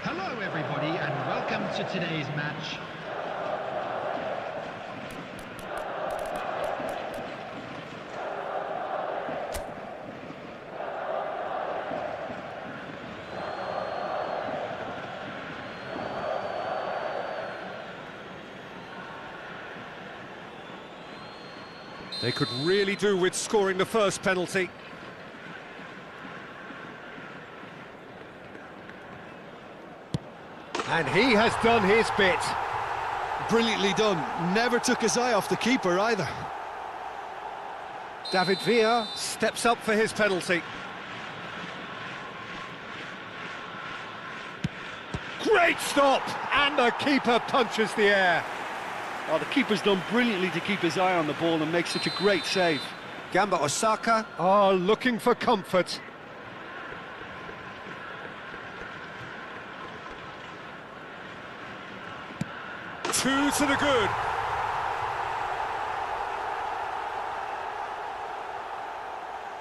Hello everybody and welcome to today's match. They could really do with scoring the first penalty. And he has done his bit. Brilliantly done. Never took his eye off the keeper either. David Villa steps up for his penalty. Great stop! And the keeper punches the air. Oh, the keeper's done brilliantly to keep his eye on the ball and make such a great save. Gamba Osaka are looking for comfort. Two to the good.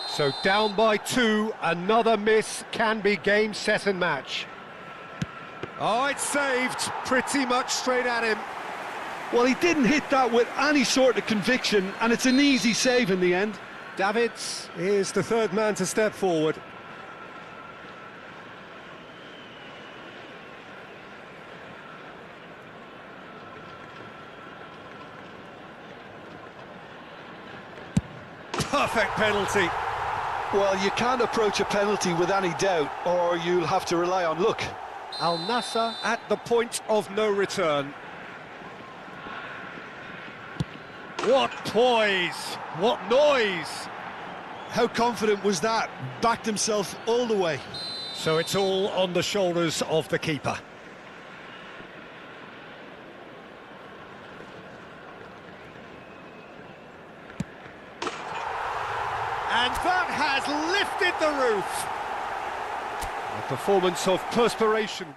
So down by two, another miss can be game, set and match. Oh, it's saved, pretty much straight at him. Well, he didn't hit that with any sort of conviction, and it's an easy save in the end. Davids is the third man to step forward. Perfect penalty. Well, you can't approach a penalty with any doubt, or you'll have to rely on luck. Al Nassr at the point of no return. What poise! What noise! How confident was that? Backed himself all the way. So it's all on the shoulders of the keeper. And that has lifted the roof. A performance of perspiration.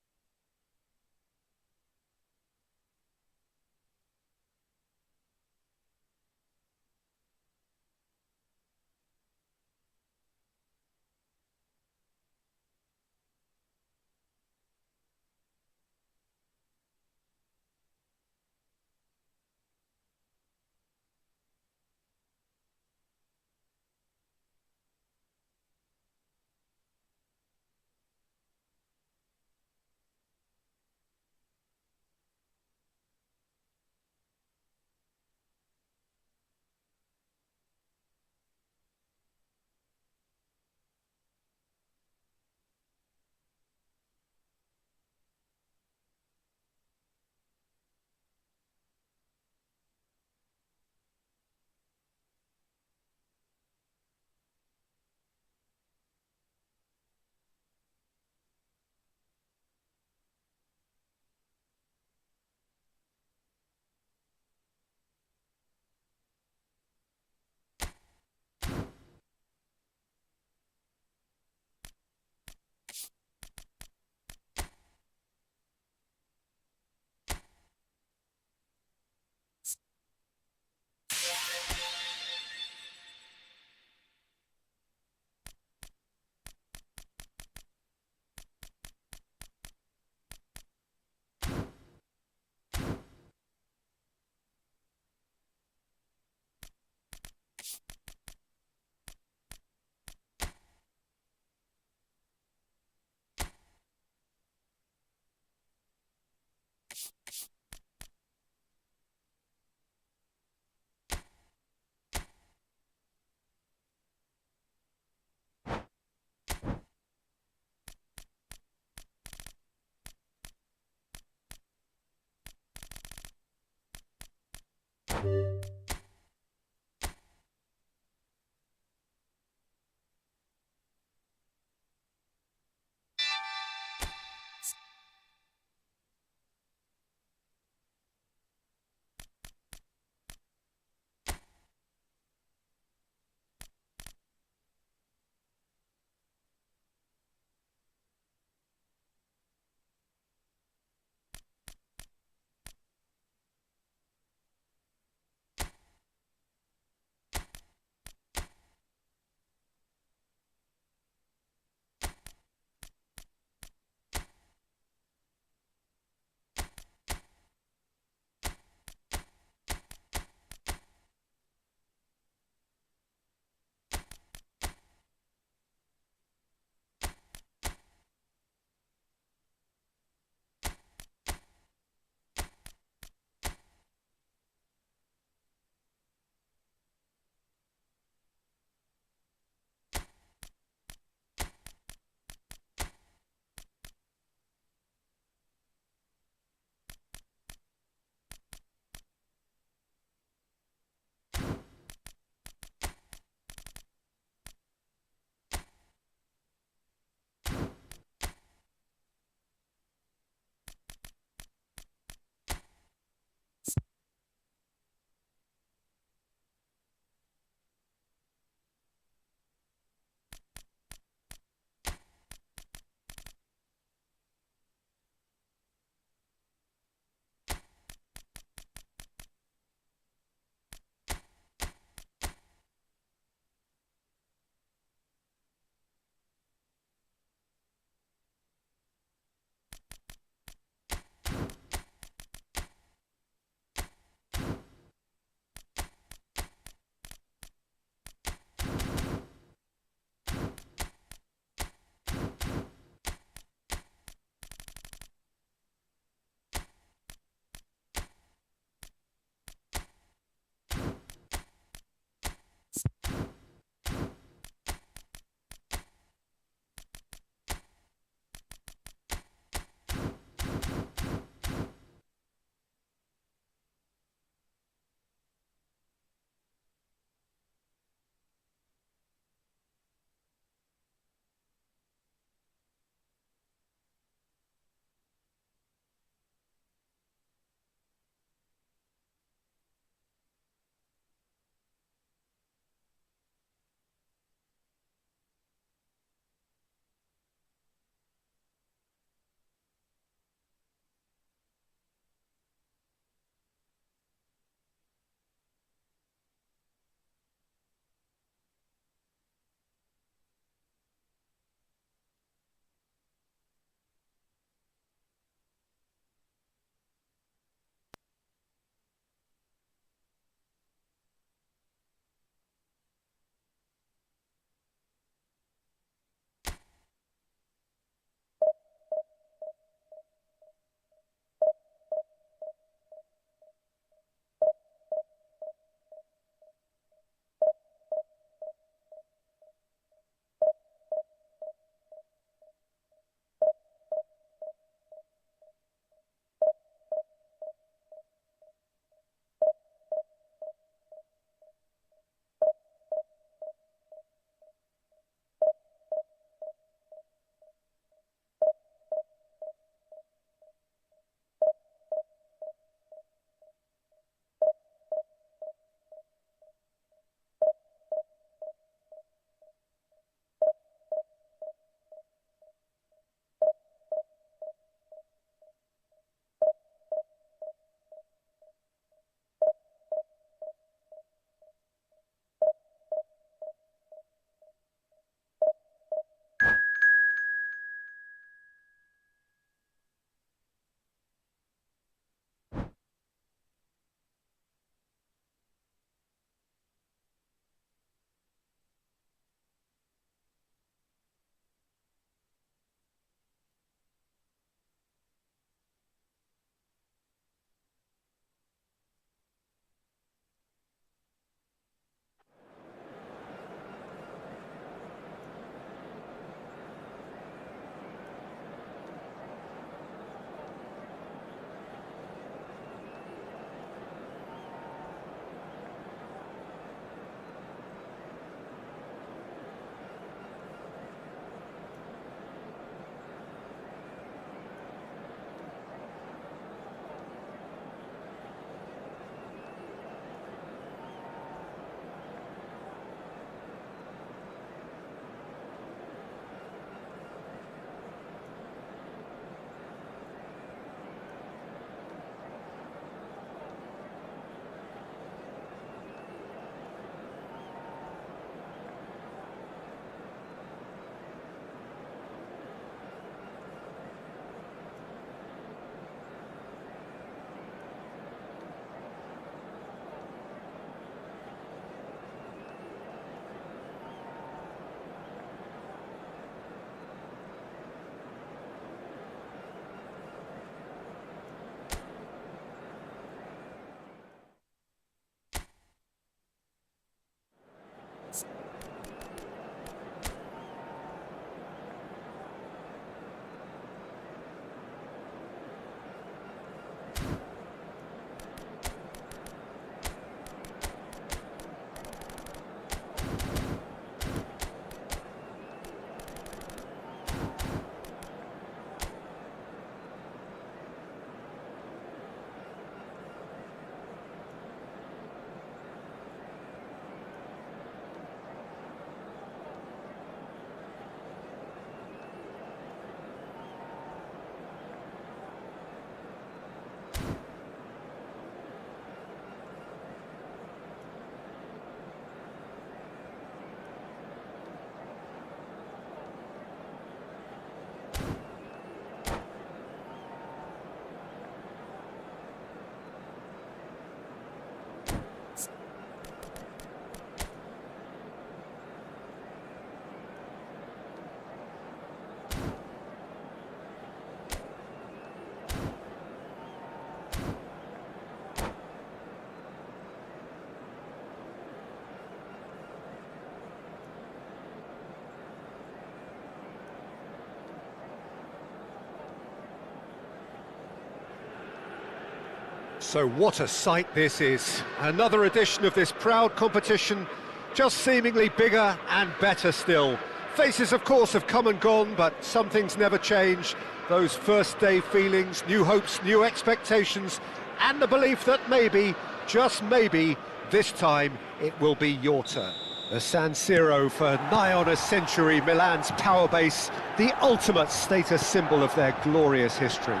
So what a sight this is. Another edition of this proud competition, just seemingly bigger and better still. Faces, of course, have come and gone, but some things never change. Those first day feelings, new hopes, new expectations, and the belief that maybe, just maybe, this time it will be your turn. The San Siro for nigh on a century, Milan's power base, the ultimate status symbol of their glorious history.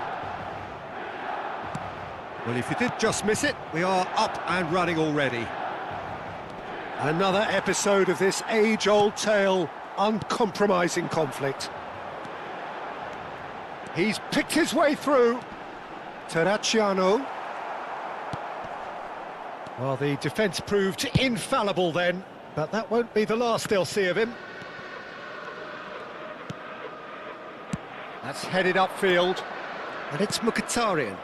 Well, if you did just miss it, we are up and running already. Another episode of this age-old tale, uncompromising conflict. He's picked his way through. Terracciano. Well, the defence proved infallible then, but that won't be the last they'll see of him. That's headed upfield, and it's Mkhitaryan.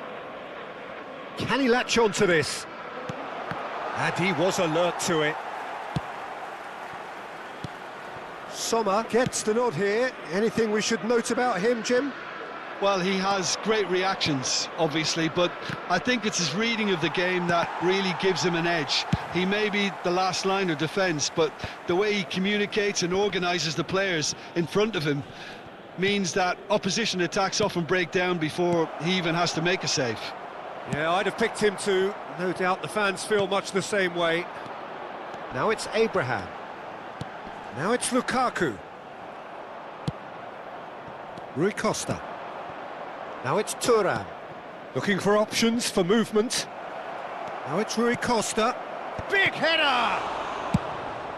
Can he latch on to this? And he was alert to it. Sommer gets the nod here. Anything we should note about him, Jim? Well, he has great reactions, obviously, but I think it's his reading of the game that really gives him an edge. He may be the last line of defence, but the way he communicates and organises the players in front of him means that opposition attacks often break down before he even has to make a save. Yeah, I'd have picked him too. No doubt the fans feel much the same way. Now it's Abraham. Now it's Lukaku. Rui Costa. Now it's Thuram. Looking for options for movement. Now it's Rui Costa. Big header!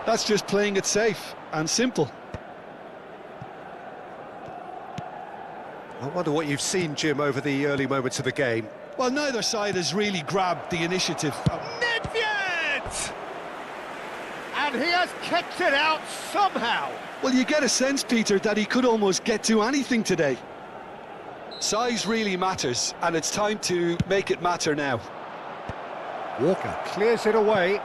That's just playing it safe and simple. I wonder what you've seen, Jim, over the early moments of the game. Well, neither side has really grabbed the initiative. Nedved! And he has kicked it out somehow. Well, you get a sense, Peter, that he could almost get to anything today. Size really matters, and it's time to make it matter now. Walker clears it away.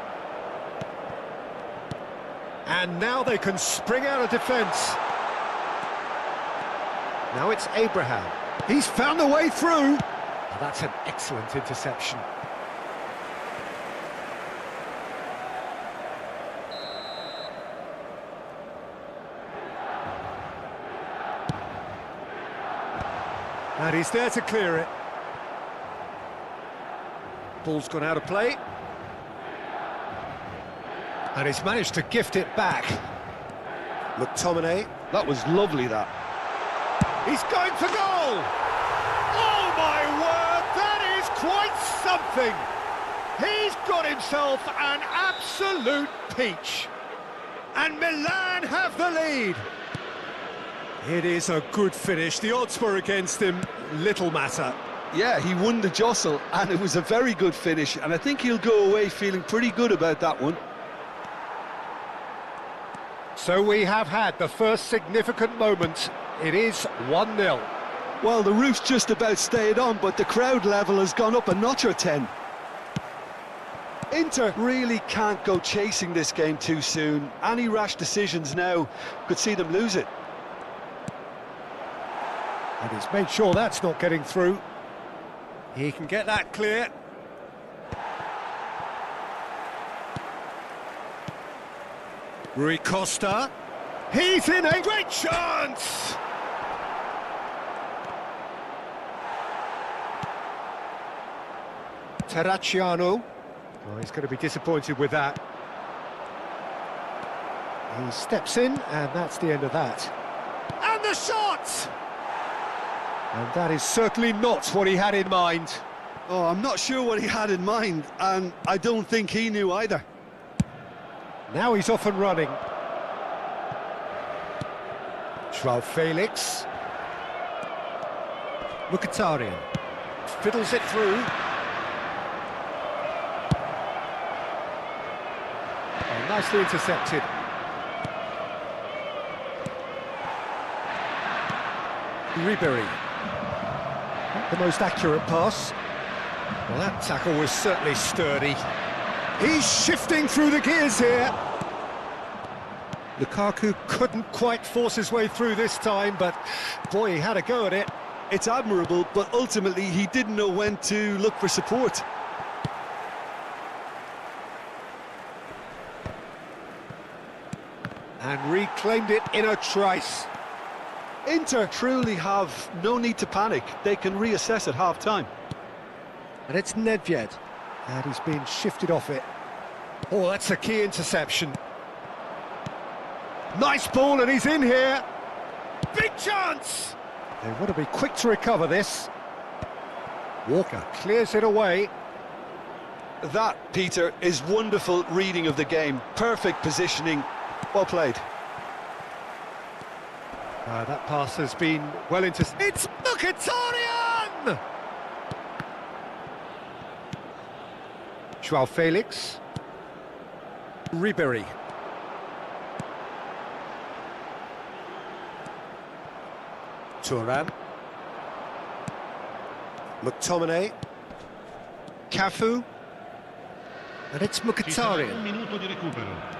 And now they can spring out of defence. Now it's Abraham. He's found a way through. Oh, that's an excellent interception. And he's there to clear it. Ball's gone out of play. And he's managed to gift it back. McTominay. That was lovely, that. He's going for goal! Oh my word, that is quite something! He's got himself an absolute peach. And Milan have the lead. It is a good finish. The odds were against him, little matter. Yeah, he won the jostle, and it was a very good finish, and I think he'll go away feeling pretty good about that one. So we have had the first significant moment. It is 1-0. Well, the roof's just about stayed on, but the crowd level has gone up a notch or 10. Inter really can't go chasing this game too soon. Any rash decisions now could see them lose it. And he's made sure that's not getting through. He can get that clear. Rui Costa. He's in a great chance! Terracciano. Oh, he's going to be disappointed with that. He steps in, and that's the end of that. And the shot! And that is certainly not what he had in mind. Oh, I'm not sure what he had in mind, and I don't think he knew either. Now he's off and running. Joao Felix. Mkhitaryan. Fiddles it through. Oh, nicely intercepted. Ribery. Not the most accurate pass. Well, that tackle was certainly sturdy. He's shifting through the gears here. Lukaku couldn't quite force his way through this time, but boy, he had a go at it. It's admirable, but ultimately he didn't know when to look for support. And reclaimed it in a trice. Inter truly have no need to panic. They can reassess at half-time. And it's Nedved. And he's been shifted off it. Oh, that's a key interception. Nice ball, and he's in here. Big chance! They want to be quick to recover this. Walker clears it away. That, Peter, is wonderful reading of the game. Perfect positioning. Well played. That pass has been well into... It's Mkhitaryan! Joao Felix. Ribéry. Thuram. McTominay. Cafu. And it's Mkhitaryan. Un minuto di recupero.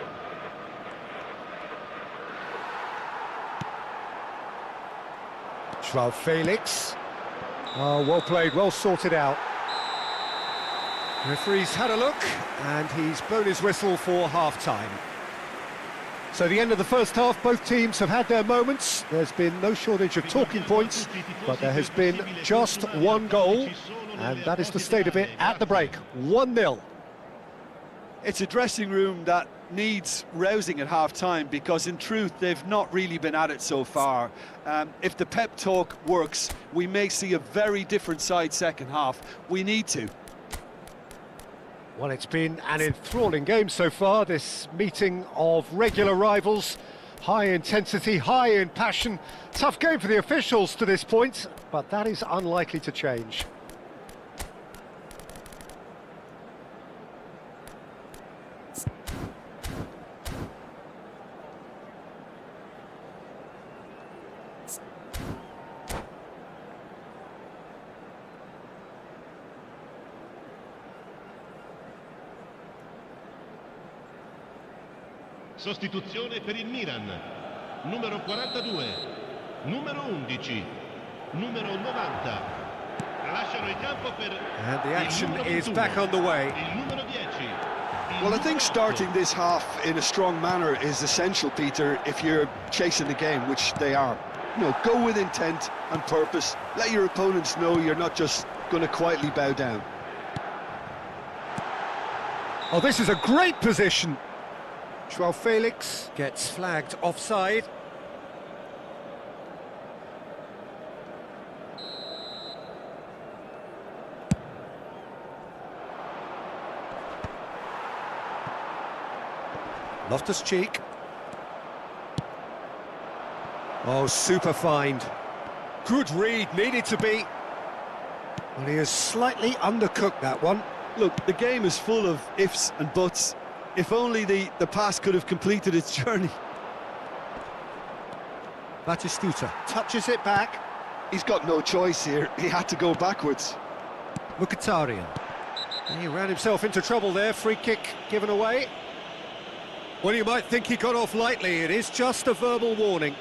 Joao Felix. Oh, well played, well sorted out. Referee's had a look, and he's blown his whistle for half-time. So the end of the first half, both teams have had their moments. There's been no shortage of talking points, but there has been just one goal, and that is the state of it at the break, 1-0. It's a dressing room that needs rousing at half-time because in truth they've not really been at it so far. If the pep talk works, we may see a very different side second half. We need to. Well, it's been an enthralling game so far, this meeting of regular rivals. High intensity, high in passion. Tough game for the officials to this point, but that is unlikely to change. Sostituzione per il Milan. Numero 42, numero 11, numero 90. Lasciano il campo per And the action il numero is 21, back on the way. Il numero 10. il Well, I think numero starting 8. this half in a strong manner is essential, Peter, if you're chasing the game, which they are. You know, go with intent and purpose. Let your opponents know you're not just going to quietly bow down. Oh, this is a great position. Joao Felix gets flagged offside. Loftus-Cheek. Oh, super find. Good read, needed to be. Well, he has slightly undercooked that one. Look, the game is full of ifs and buts. If only the pass could have completed its journey. Batistuta touches it back. He's got no choice here. He had to go backwards. Mkhitaryan. He ran himself into trouble there. Free kick given away. Well, you might think he got off lightly. It is just a verbal warning.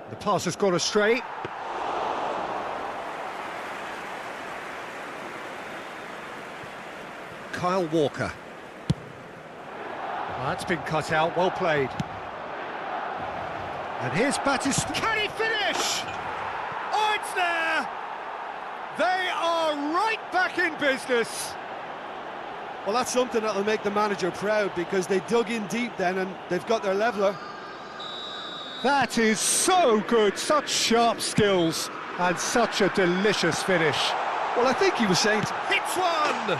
The pass has gone astray. Kyle Walker. Well, that's been cut out, well played. And here's Batistuta. Can he finish? Oh, it's there! They are right back in business. Well, that's something that'll make the manager proud because they dug in deep then and they've got their leveller. That is so good, such sharp skills and such a delicious finish. Well, I think he was saying... Hits one!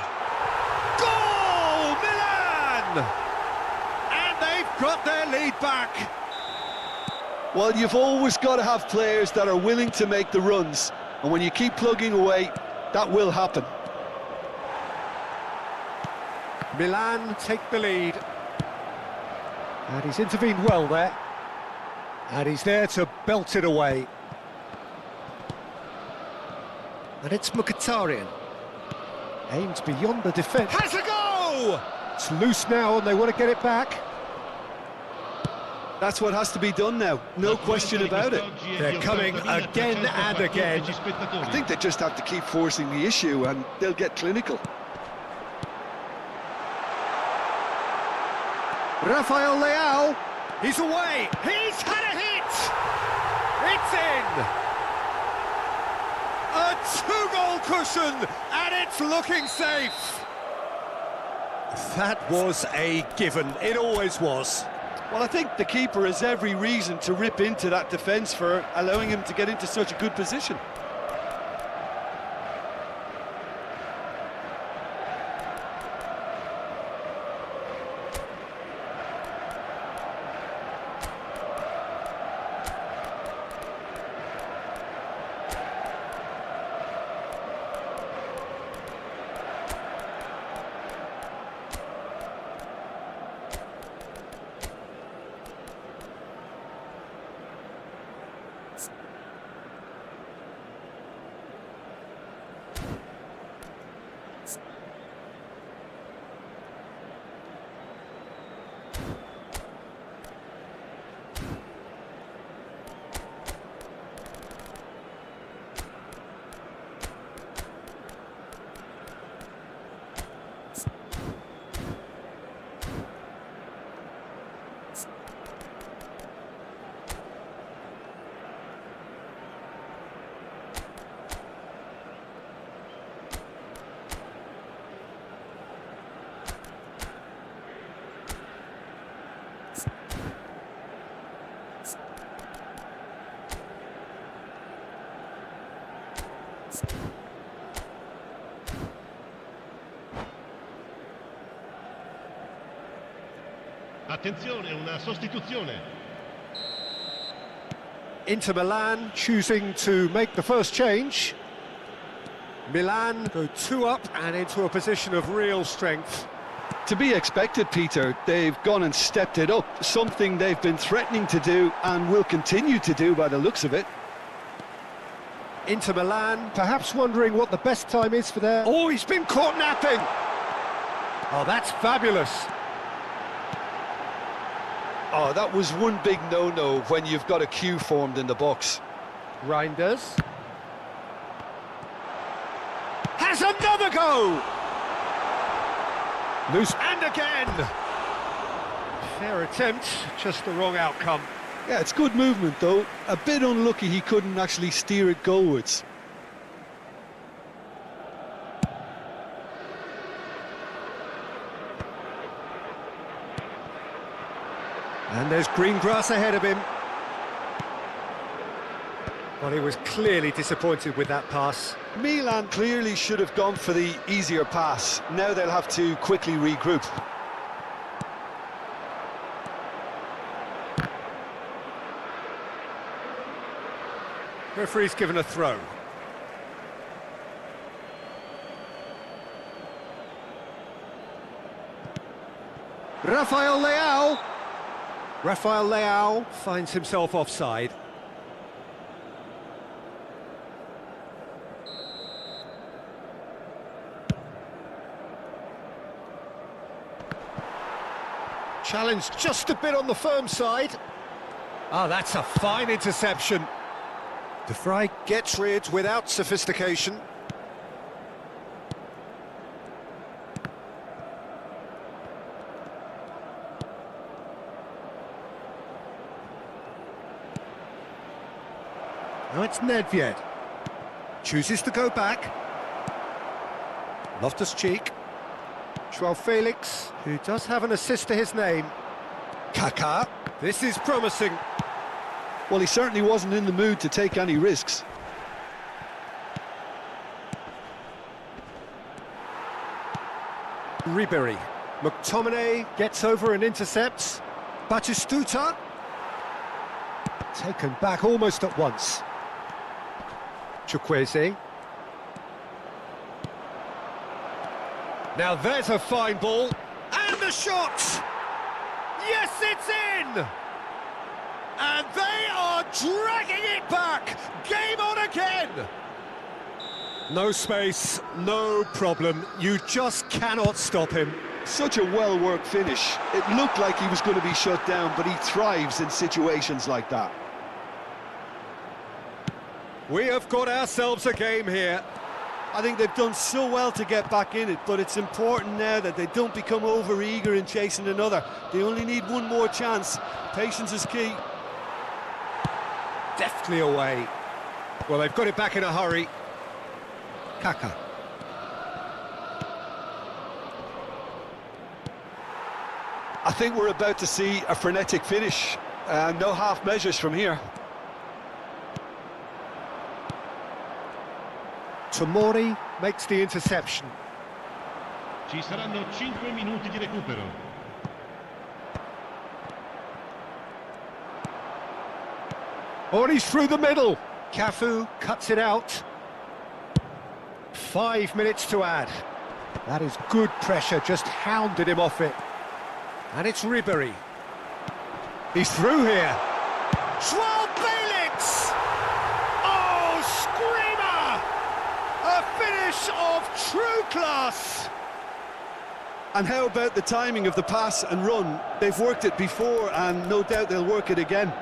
Goal, Milan! And they've got their lead back. Well, you've always got to have players that are willing to make the runs. And when you keep plugging away, that will happen. Milan take the lead. And he's intervened well there. And he's there to belt it away. And it's Mkhitaryan. Aims beyond the defence. Has a go! It's loose now and they want to get it back. That's what has to be done now, no question about it. They're coming again and again. I think they just have to keep forcing the issue and they'll get clinical. Rafael Leao, he's away, he's had a hit! It's in! A two-goal cushion, and it's looking safe! That was a given, it always was. Well, I think the keeper has every reason to rip into that defence for allowing him to get into such a good position. Attenzione, una sostituzione. Inter Milan choosing to make the first change. Milan go 2 up and into a position of real strength. To be expected, Peter, they've gone and stepped it up, something they've been threatening to do and will continue to do by the looks of it. Inter Milan perhaps wondering what the best time is for their... Oh, he's been caught napping! Oh, that's fabulous. Oh, that was one big no-no when you've got a queue formed in the box. Reinders has another go! Loose and again! Fair attempt, just the wrong outcome. Yeah, it's good movement though. A bit unlucky he couldn't actually steer it goalwards. And there's green grass ahead of him. Well, he was clearly disappointed with that pass. Milan clearly should have gone for the easier pass. Now they'll have to quickly regroup. Referee's given a throw. Rafael Leao. Rafael Leao finds himself offside. Challenge just a bit on the firm side. Ah, that's a fine interception. De Vrij gets rid without sophistication. Now it's Nedved. Chooses to go back. Loftus-Cheek. Joao Felix, who does have an assist to his name. Kaká. This is promising. Well, he certainly wasn't in the mood to take any risks. Ribéry. McTominay gets over and intercepts. Batistuta. Taken back almost at once. Chukwueze. Now there's a fine ball. And the shot! Yes, it's in! And they are dragging it back! Game on again! No space, no problem. You just cannot stop him. Such a well-worked finish. It looked like he was going to be shut down, but he thrives in situations like that. We have got ourselves a game here. I think they've done so well to get back in it, but it's important now that they don't become over-eager in chasing another. They only need one more chance. Patience is key. Deftly away. Well, they've got it back in a hurry. Kaka. I think we're about to see a frenetic finish. No half measures from here. Tomori makes the interception. Ci saranno 5 minuti di recupero. Oh, and he's through the middle. Cafu cuts it out. 5 minutes to add. That is good pressure, just hounded him off it. And it's Ribéry. He's through here. Joao Felix! Oh, screamer! A finish of true class! And how about the timing of the pass and run? They've worked it before, and no doubt they'll work it again.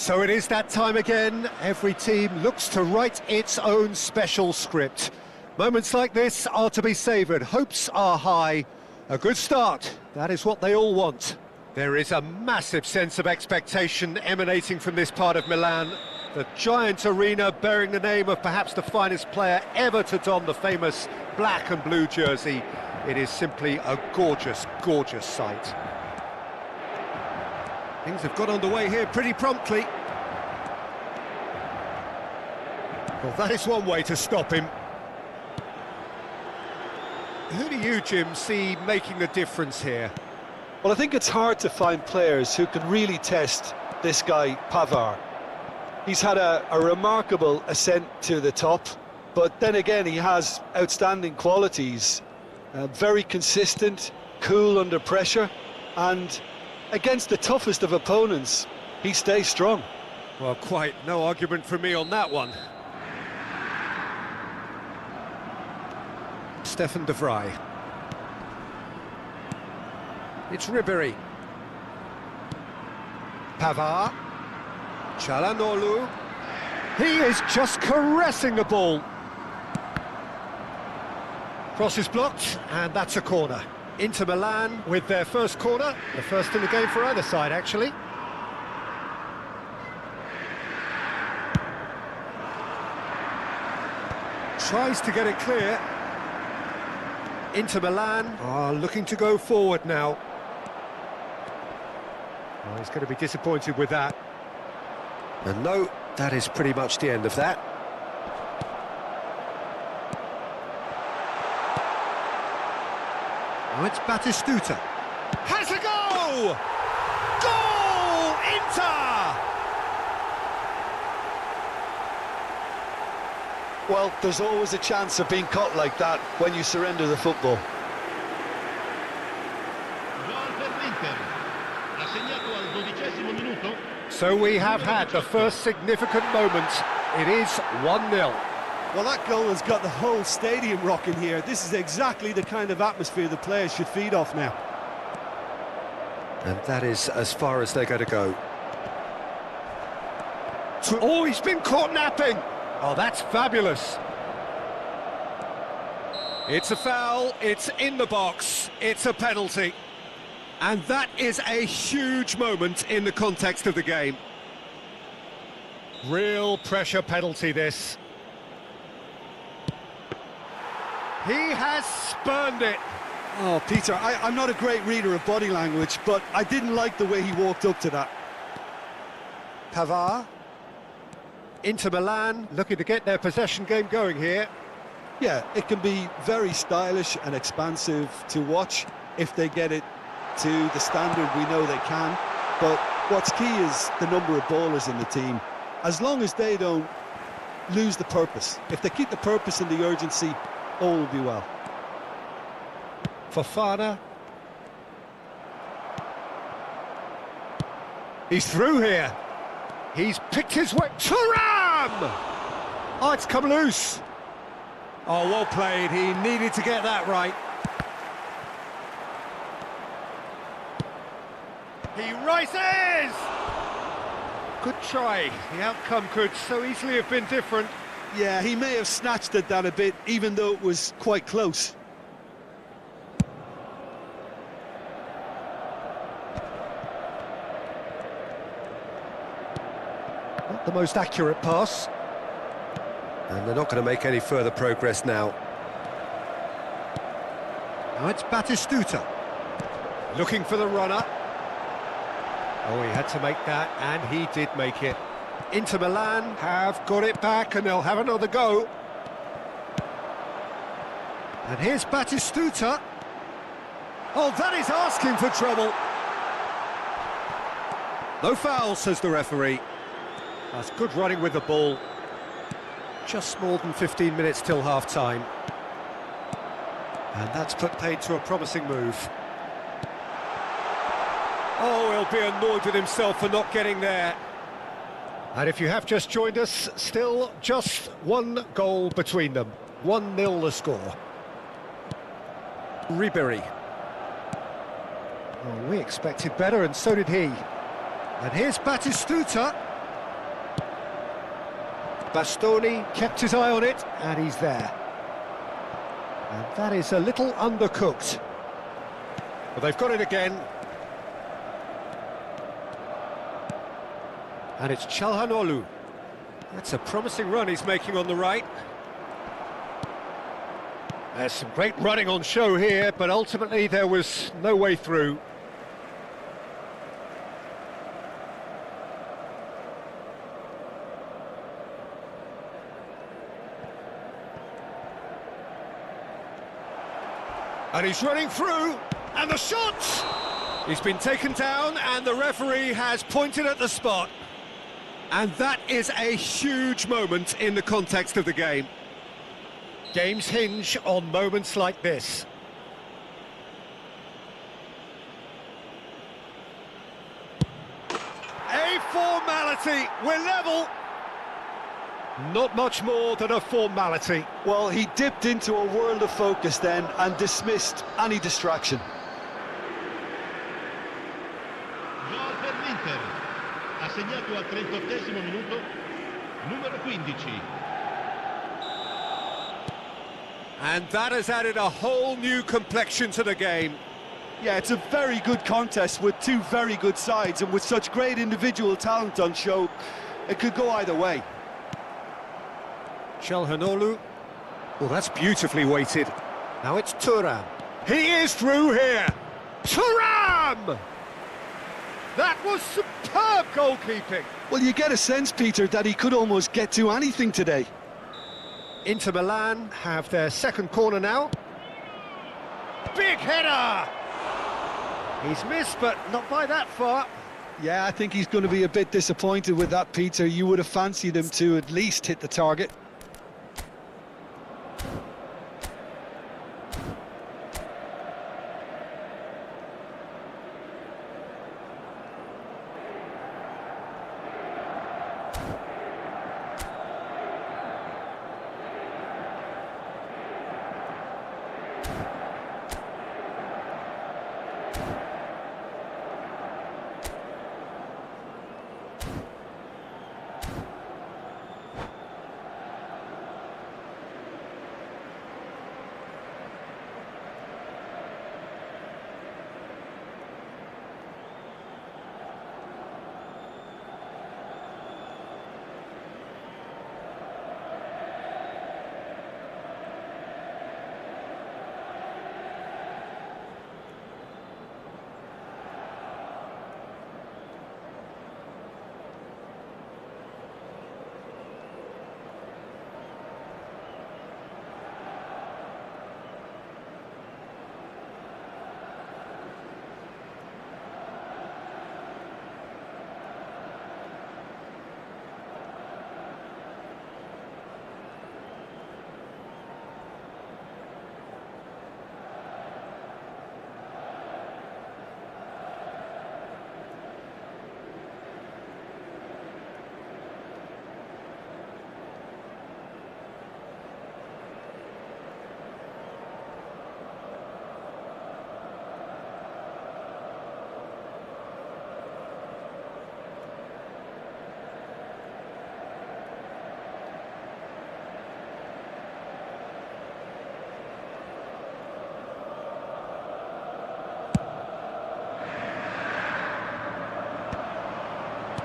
So it is that time again. Every team looks to write its own special script. Moments like this are to be savoured. Hopes are high. A good start, that is what they all want. There is a massive sense of expectation emanating from this part of Milan. The giant arena bearing the name of perhaps the finest player ever to don the famous black and blue jersey. It is simply a gorgeous, gorgeous sight. Things have got underway here pretty promptly. Well, that is one way to stop him. Who do you, Jim, see making the difference here? Well, I think it's hard to find players who can really test this guy, Pavard. He's had a remarkable ascent to the top, but then again, he has outstanding qualities. Very consistent, cool under pressure, and against the toughest of opponents, he stays strong. Well, quite no argument from me on that one. Stefan de Vrij. It's Ribéry. Pavard. Çalhanoğlu. He is just caressing the ball. Cross is blocked, and that's a corner. Inter Milan with their first corner, the first in the game for either side, actually. Tries to get it clear. Inter Milan are looking to go forward now. Oh, he's going to be disappointed with that. And no, that is pretty much the end of that. Now it's Batistuta. Has a go! Goal! Inter! Well, there's always a chance of being caught like that when you surrender the football. Gol per l'Inter. Ha segnato al 12° minuto. So we have had the first significant moment. It is 1-0. Well, that goal has got the whole stadium rocking here. This is exactly the kind of atmosphere the players should feed off now. And that is as far as they're going to go. Oh, he's been caught napping! Oh, that's fabulous. It's a foul, it's in the box, it's a penalty. And that is a huge moment in the context of the game. Real pressure penalty, this. He has spurned it. Oh, Peter, I'm not a great reader of body language, but I didn't like the way he walked up to that. Pavard. Inter Milan looking to get their possession game going here. Yeah, it can be very stylish and expansive to watch if they get it to the standard we know they can. But what's key is the number of ballers in the team. As long as they don't lose the purpose, if they keep the purpose and the urgency, all will be well. Fofana. He's through here. He's picked his way. Thuram! Oh, it's come loose. Oh, well played. He needed to get that right. He rises! Good try. The outcome could so easily have been different. Yeah, he may have snatched at that a bit, even though it was quite close. Not the most accurate pass. And they're not going to make any further progress now. Now it's Batistuta. Looking for the runner. Oh, he had to make that, and he did make it. Inter Milan have got it back, and they'll have another go. And here's Batistuta. Oh, that is asking for trouble. No foul, says the referee. That's good running with the ball. Just more than 15 minutes till half-time. And that's put paid to a promising move. Oh, he'll be annoyed with himself for not getting there. And if you have just joined us, still just one goal between them. 1-0 the score. Ribéry. Oh, we expected better, and so did he. And here's Batistuta. Bastoni kept his eye on it, and he's there. And that is a little undercooked. But they've got it again. And it's Çalhanoğlu. That's a promising run he's making on the right. There's some great running on show here, but ultimately there was no way through. And he's running through, and the shot! He's been taken down, and the referee has pointed at the spot. And that is a huge moment in the context of the game. Games hinge on moments like this. A formality, we're level. Not much more than a formality. Well, he dipped into a world of focus then and dismissed any distraction. Gol per l'Inter. Ha segnato al 38esimo minuto numero 15. And that has added a whole new complexion to the game. Yeah, it's a very good contest with two very good sides, and with such great individual talent on show, it could go either way. Çalhanoğlu. Well, that's beautifully weighted. Now it's Thuram. He is through here. Thuram! That was superb goalkeeping. Well, you get a sense, Peter, that he could almost get to anything today. Inter Milan have their second corner now. Big header! He's missed, but not by that far. Yeah, I think he's going to be a bit disappointed with that, Peter. You would have fancied him to at least hit the target.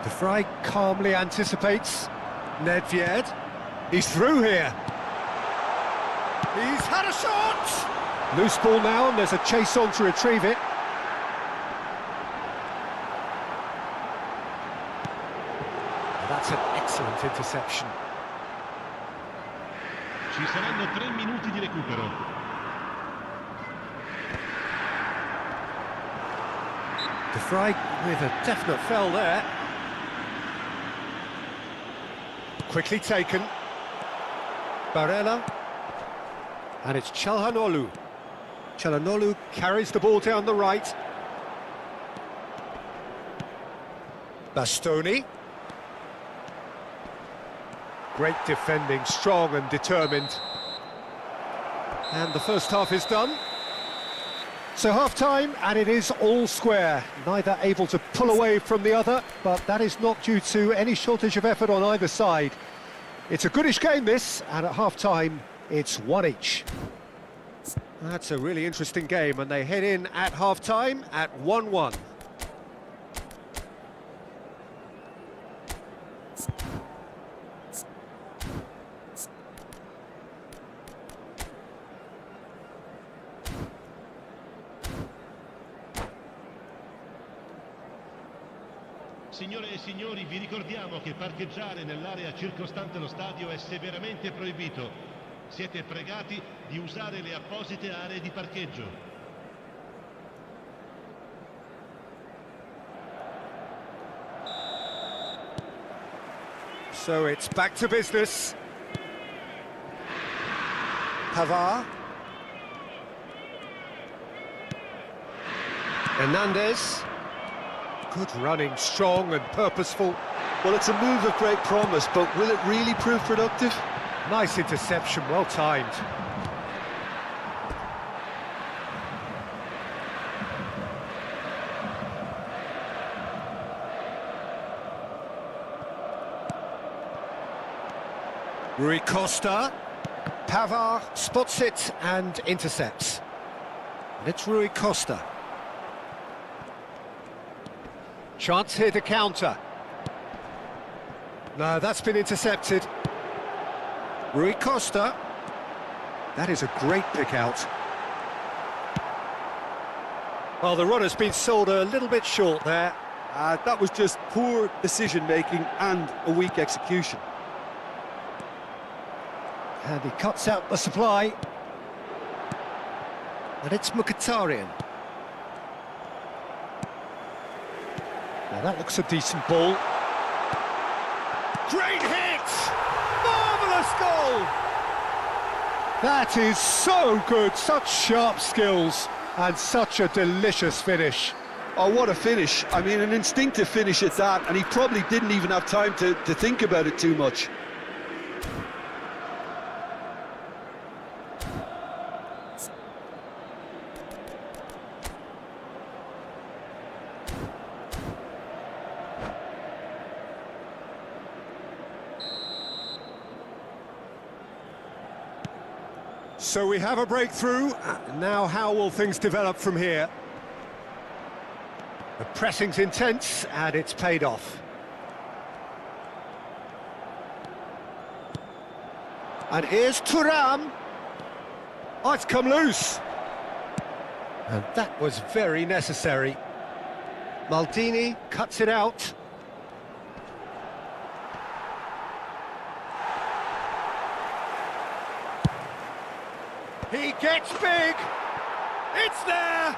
De Vrij calmly anticipates. Nedved. He's through here. He's had a shot! Loose ball now, and there's a chase on to retrieve it. That's an excellent interception. Ci saranno 3 minuti di recupero. De Vrij with a definite fell there. Quickly taken. Barella. And it's Çalhanoğlu. Çalhanoğlu carries the ball down the right. Bastoni. Great defending, strong and determined. And the first half is done. So half-time, and it is all square. Neither able to pull away from the other, but that is not due to any shortage of effort on either side. It's a goodish game, this, and at half-time, it's 1 each. That's a really interesting game, and they head in at half-time at 1-1. Signore e signori, vi ricordiamo che parcheggiare nell'area circostante lo stadio è severamente proibito. Siete pregati di usare le apposite aree di parcheggio. So it's back to business. Pavard. Hernandez. Good running, strong and purposeful. Well, it's a move of great promise, but will it really prove productive? Nice interception, well timed. Rui Costa. Pavard spots it and intercepts. And it's Rui Costa. Chance here to counter. No, that's been intercepted. Rui Costa. That is a great pick out. Well, the runner's been sold a little bit short there. That was just poor decision-making and a weak execution. And he cuts out the supply. And it's Mkhitaryan. Now that looks a decent ball. Great hit! Marvellous goal! That is so good, such sharp skills and such a delicious finish. Oh, what a finish. I mean, an instinctive finish at that, and he probably didn't even have time to think about it too much. So we have a breakthrough. Now how will things develop from here? The pressing's intense and it's paid off. And here's Thuram. Oh, it's come loose. And that was very necessary. Maldini cuts it out. He gets big. It's there.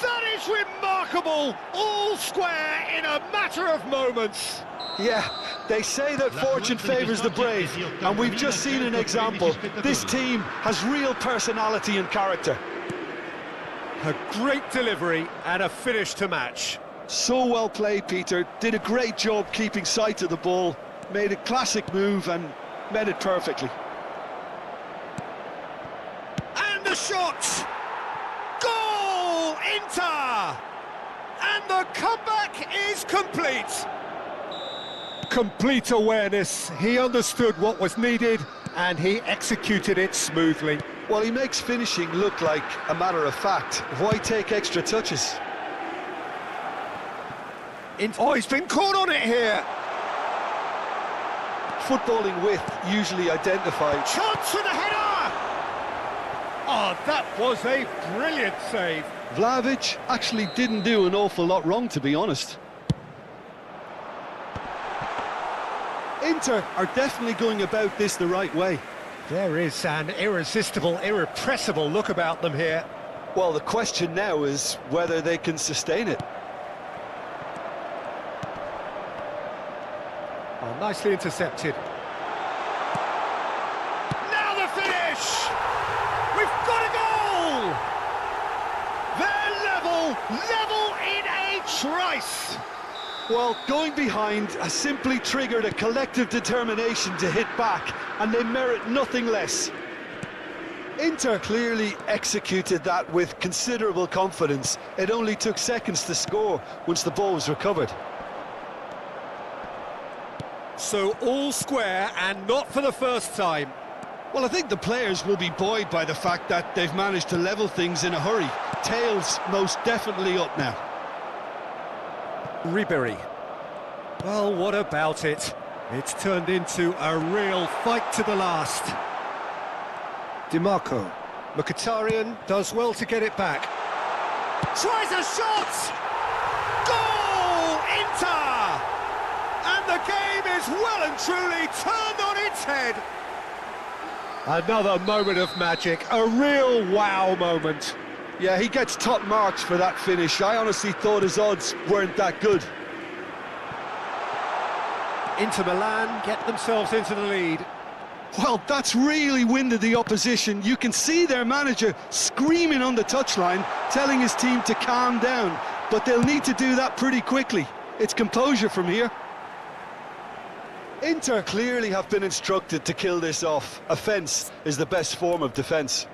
That is remarkable. All square in a matter of moments. Yeah, they say that fortune favours the brave, and we've just seen an example. This team has real personality and character. A great delivery and a finish to match. So well played, Peter. Did a great job keeping sight of the ball, made a classic move and met it perfectly. And the shot! Goal! Inter! And the comeback is complete. Complete awareness. He understood what was needed and he executed it smoothly. Well, he makes finishing look like a matter of fact. Why take extra touches? Oh, he's been caught on it here. Footballing width usually identified. Chance for the header! Oh, that was a brilliant save. Vlahovic actually didn't do an awful lot wrong, to be honest. Inter are definitely going about this the right way. There is an irresistible, irrepressible look about them here. Well, the question now is whether they can sustain it. Oh, nicely intercepted. Now the finish! We've got a goal! They're level in a trice! Well, going behind has simply triggered a collective determination to hit back, and they merit nothing less. Inter clearly executed that with considerable confidence. It only took seconds to score once the ball was recovered. So all square and not for the first time. Well, I think the players will be buoyed by the fact that they've managed to level things in a hurry. Tails most definitely up now. Ribery. Well, what about it? It's turned into a real fight to the last. DiMarco. Mkhitaryan does well to get it back. Tries a shot! Goal! Inter! And the game is well and truly turned on its head. Another moment of magic, a real wow moment. Yeah, he gets top marks for that finish. I honestly thought his odds weren't that good. Inter Milan get themselves into the lead. Well, that's really winded the opposition. You can see their manager screaming on the touchline, telling his team to calm down. But they'll need to do that pretty quickly. It's composure from here. Inter clearly have been instructed to kill this off. Offence is the best form of defence.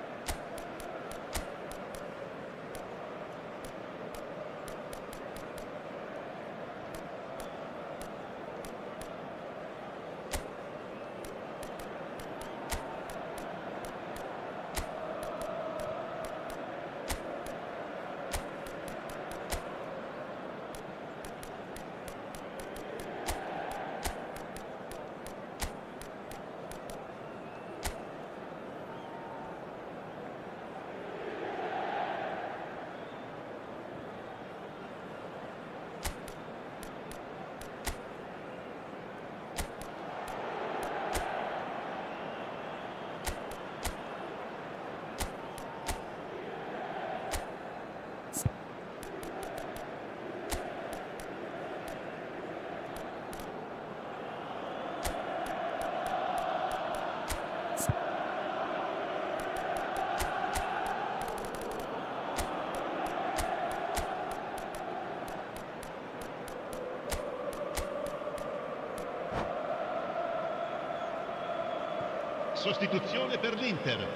Sostituzione per l'Inter.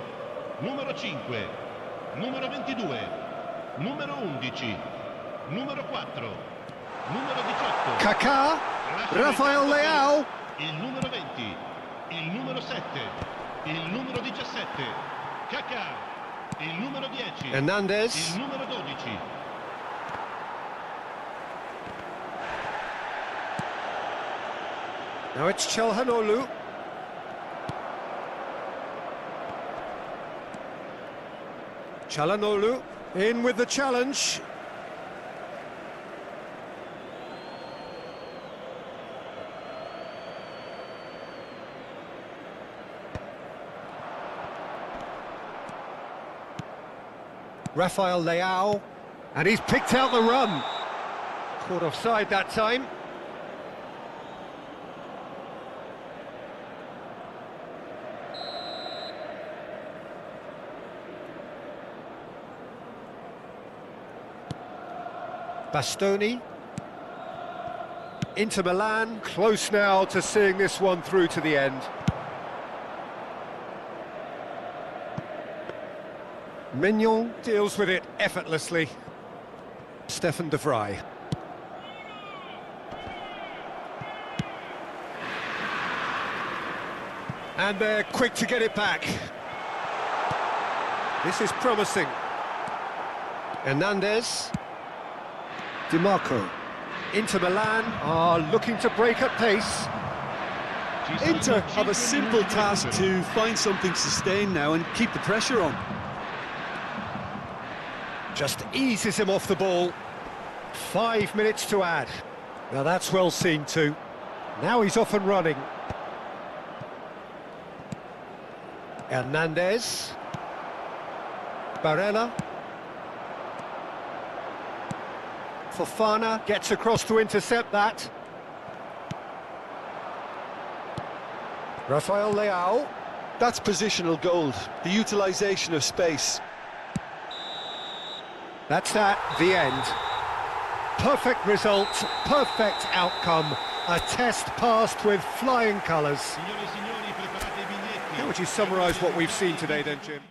Numero 5, numero 22, numero 11, numero 4, numero 18. Kaká, Rafael Leao. Il numero 20, il numero 7, il numero 17. Kaká, il numero 10. Hernandez. Il numero 12. Now it's Çalhanoğlu. Çalhanoğlu in with the challenge. Rafael Leao, and he's picked out the run. Caught offside that time. Bastoni. Inter Milan, close now to seeing this one through to the end. Mignon deals with it effortlessly. Stefan de Vrij. And they're quick to get it back. This is promising. Hernandez. DiMarco. Inter Milan are looking to break at pace. Inter have a simple task to find something sustained now and keep the pressure on. Just eases him off the ball. 5 minutes to add. Now that's well seen too. Now he's off and running. Hernandez. Barella. Fofana gets across to intercept that. Rafael Leao. That's positional gold, the utilisation of space. That's that, the end. Perfect result, perfect outcome. A test passed with flying colours. Signore e signori, preparate i biglietti. How would you summarise what we've seen today then, Jim?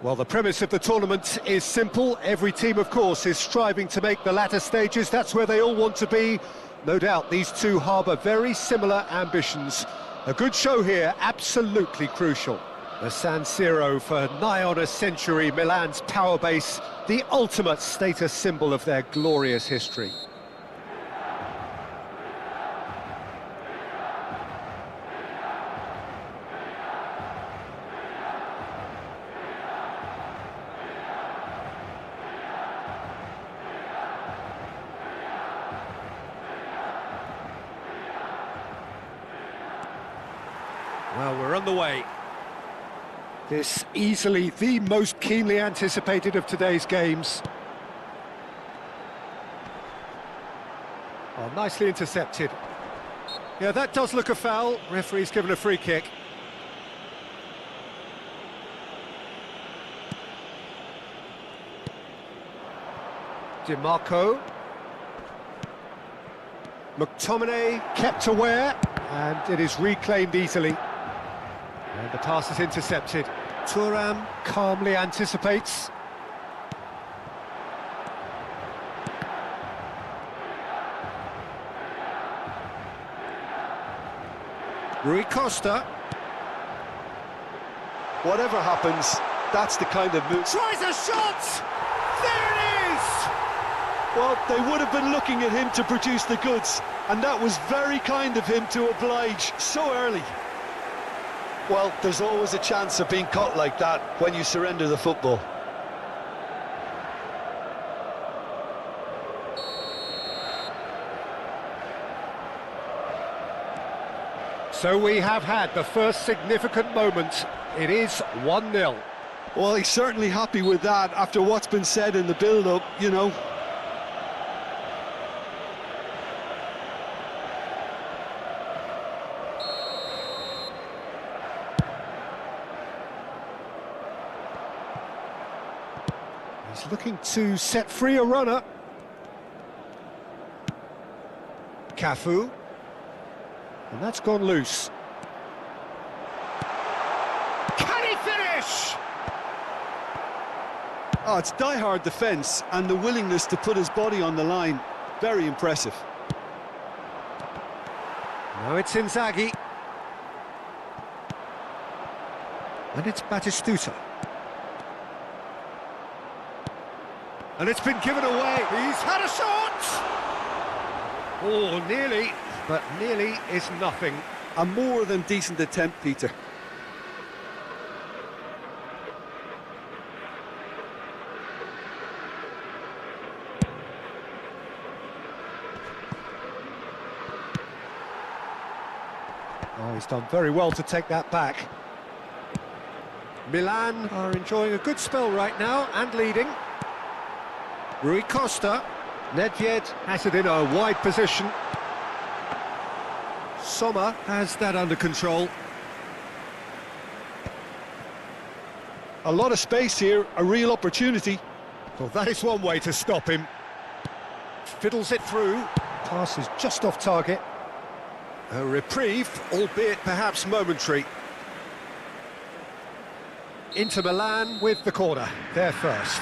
Well, the premise of the tournament is simple. Every team, of course, is striving to make the latter stages. That's where they all want to be. No doubt these two harbour very similar ambitions. A good show here, absolutely crucial. The San Siro for nigh on a century, Milan's power base, the ultimate status symbol of their glorious history. Well, we're on the way. This easily the most keenly anticipated of today's games. Oh, nicely intercepted. Yeah, that does look a foul. Referee's given a free kick. Di Marco. McTominay kept aware, and it is reclaimed easily. And the pass is intercepted. Thuram calmly anticipates. Rui Costa. Whatever happens, that's the kind of move. Tries a shot! There it is! Well, they would have been looking at him to produce the goods, and that was very kind of him to oblige so early. Well, there's always a chance of being caught like that when you surrender the football. So we have had the first significant moment. It is 1-0. Well, he's certainly happy with that after what's been said in the build-up, you know. He's looking to set free a runner. Cafu. And that's gone loose. Can he finish? Oh, it's die-hard defence and the willingness to put his body on the line. Very impressive. Now it's Inzaghi. And it's Batistuta. And it's been given away. He's had a shot! Oh, nearly, but nearly is nothing. A more than decent attempt, Peter. Oh, he's done very well to take that back. Milan are enjoying a good spell right now and leading. Rui Costa. Nedved has it in a wide position. Sommer has that under control. A lot of space here, a real opportunity. Well, that is one way to stop him. Fiddles it through. Pass is just off target. A reprieve, albeit perhaps momentary. Inter Milan with the corner. They're first.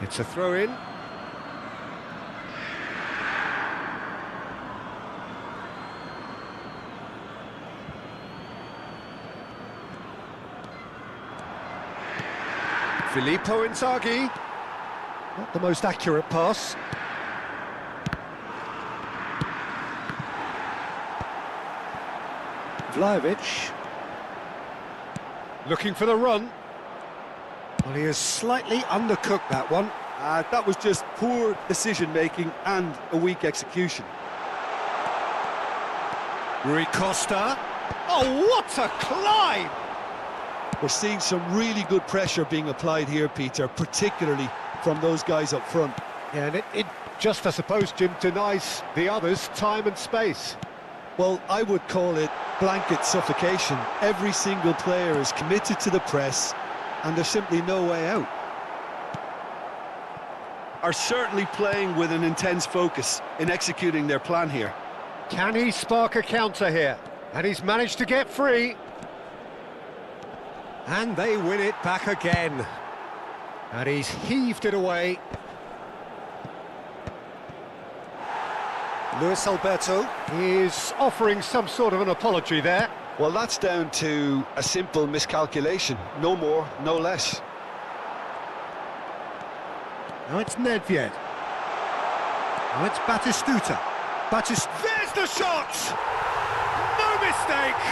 It's a throw-in. Filippo Inzaghi. Not the most accurate pass. Vlahovic. Looking for the run. Well, he has slightly undercooked that one. That was just poor decision-making and a weak execution. Rui Costa. Oh, what a climb! We're seeing some really good pressure being applied here, Peter, particularly from those guys up front. Yeah, and it just, I suppose, Jim, denies the others time and space. Well, I would call it blanket suffocation. Every single player is committed to the press, and there's simply no way out. are certainly playing with an intense focus in executing their plan here. Can he spark a counter here? And he's managed to get free. And they win it back again. And he's heaved it away. Luis Alberto is offering some sort of an apology there. Well, that's down to a simple miscalculation. No more, no less. Now it's Nedved. Now it's Batistuta. There's the shot! No mistake!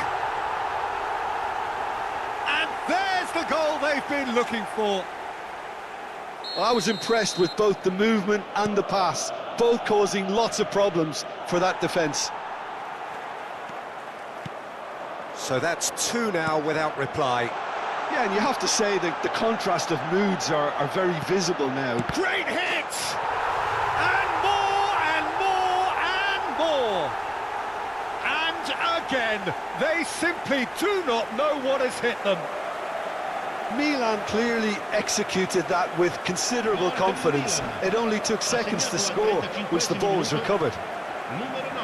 And there's the goal they've been looking for. I was impressed with both the movement and the pass, both causing lots of problems for that defence. So that's two now without reply. Yeah, and you have to say that the contrast of moods are very visible now. Great hit! And more, and more, and more! And again, they simply do not know what has hit them. Milan clearly executed that with considerable confidence. It only took seconds to score once the ball was recovered. Numero 9.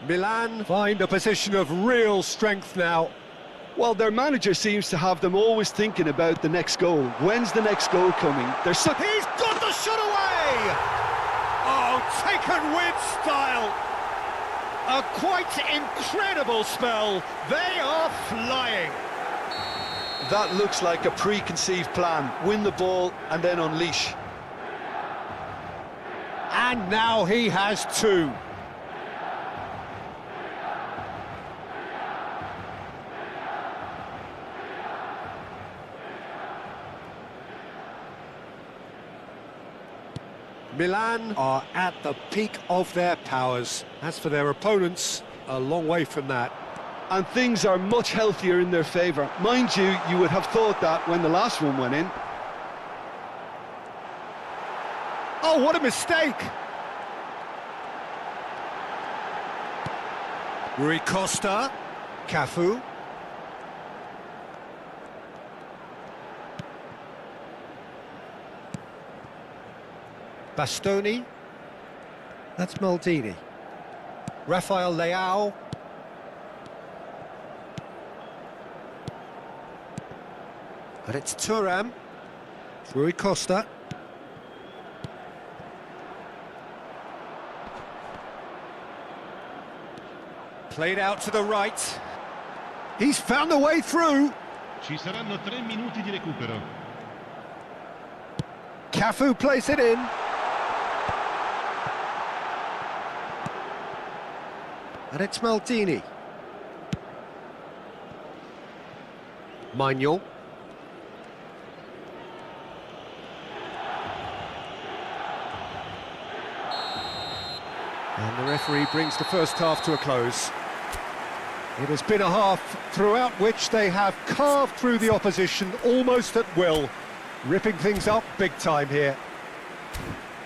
Milan find a position of real strength now. Well, their manager seems to have them always thinking about the next goal. When's the next goal coming? He's got the shot away! Oh, taken with style. A quite incredible spell. They are flying. That looks like a preconceived plan. Win the ball and then unleash. And now he has two. Milan are at the peak of their powers. As for their opponents, a long way from that. And things are much healthier in their favour. Mind you, you would have thought that when the last one went in. Oh, what a mistake! Rui Costa, Cafu. Bastoni. That's Maldini. Rafael Leao. But it's Thuram. Rui Costa. Played out to the right. He's found a way through. Ci saranno 3 minuti di recupero. Cafu plays it in. And it's Maldini. Manuel. And the referee brings the first half to a close. It has been a half throughout which they have carved through the opposition almost at will, ripping things up big time here.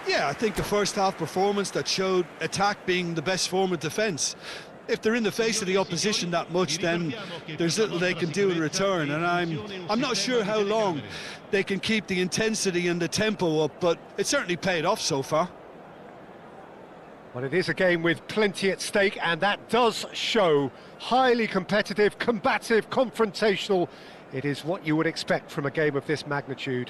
Yeah, I think a first half performance that showed attack being the best form of defence. If they're in the face of the opposition that much, then there's little they can do in return, and I'm not sure how long they can keep the intensity and the tempo up, but it certainly paid off so far. Well, it is a game with plenty at stake, and that does show. Highly competitive, combative, confrontational. It is what you would expect from a game of this magnitude.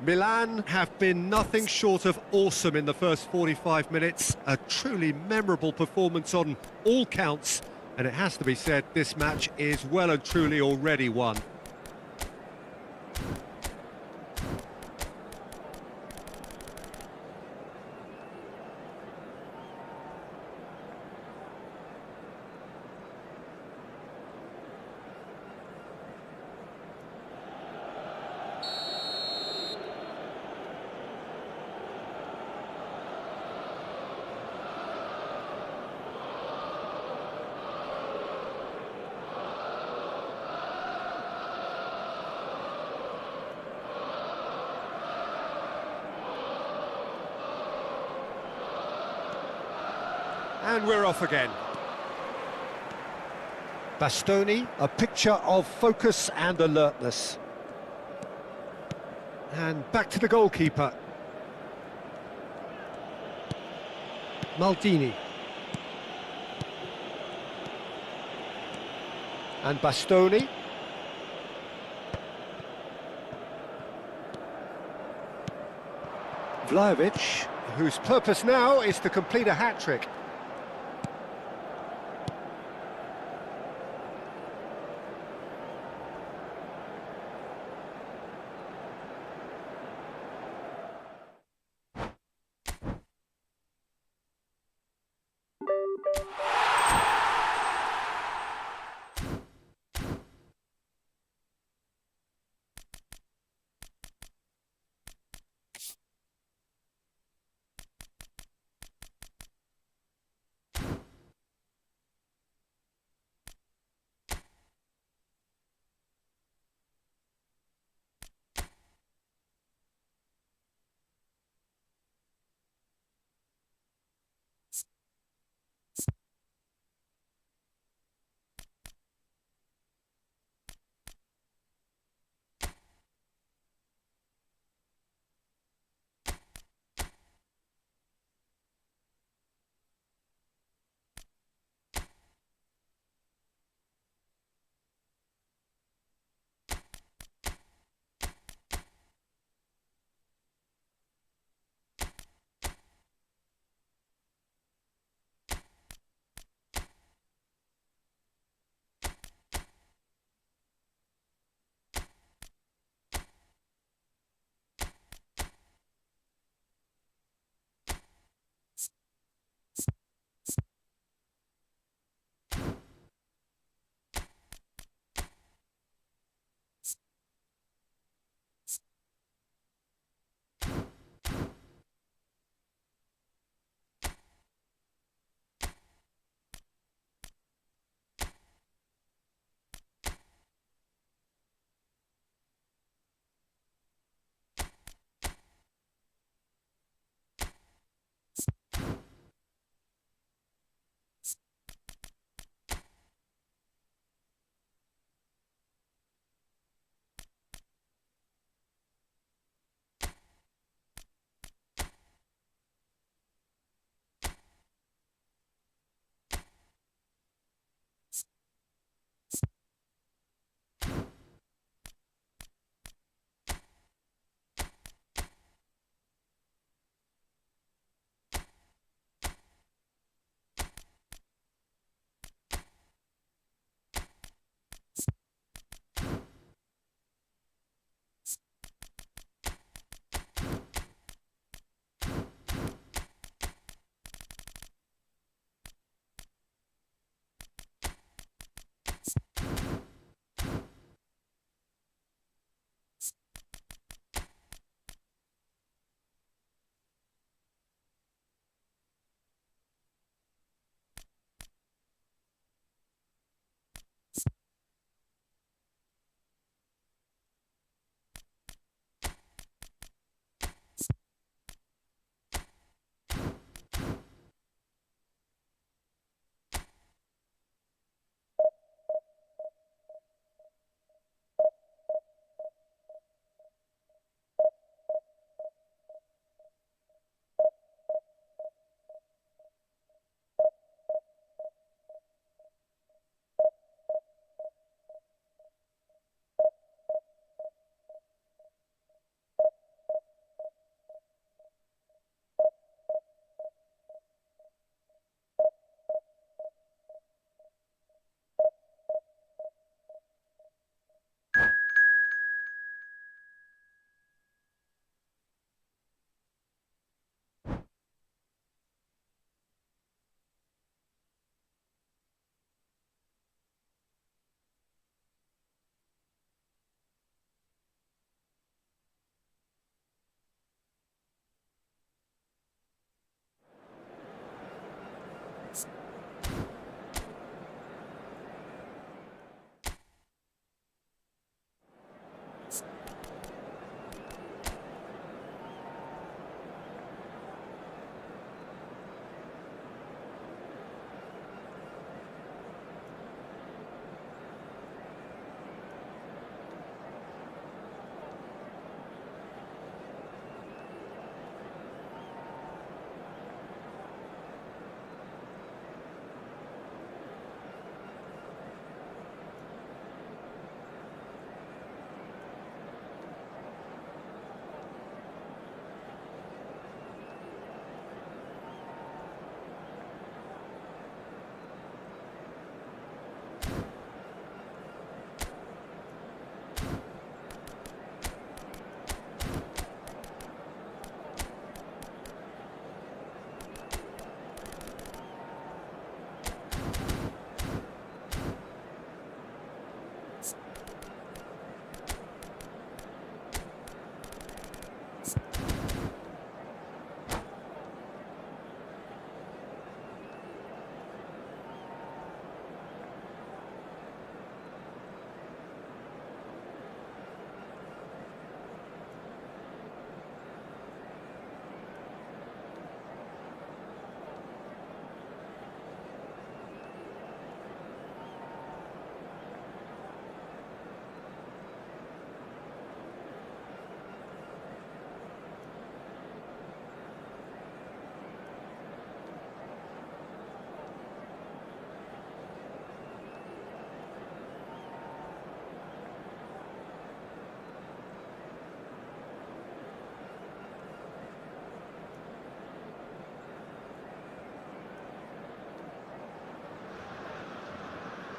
Milan have been nothing short of awesome in the first 45 minutes. A truly memorable performance on all counts. And it has to be said, this match is well and truly already won. And we're off again. Bastoni, a picture of focus and alertness. And back to the goalkeeper. Maldini. And Bastoni. Vlahovic, whose purpose now is to complete a hat-trick.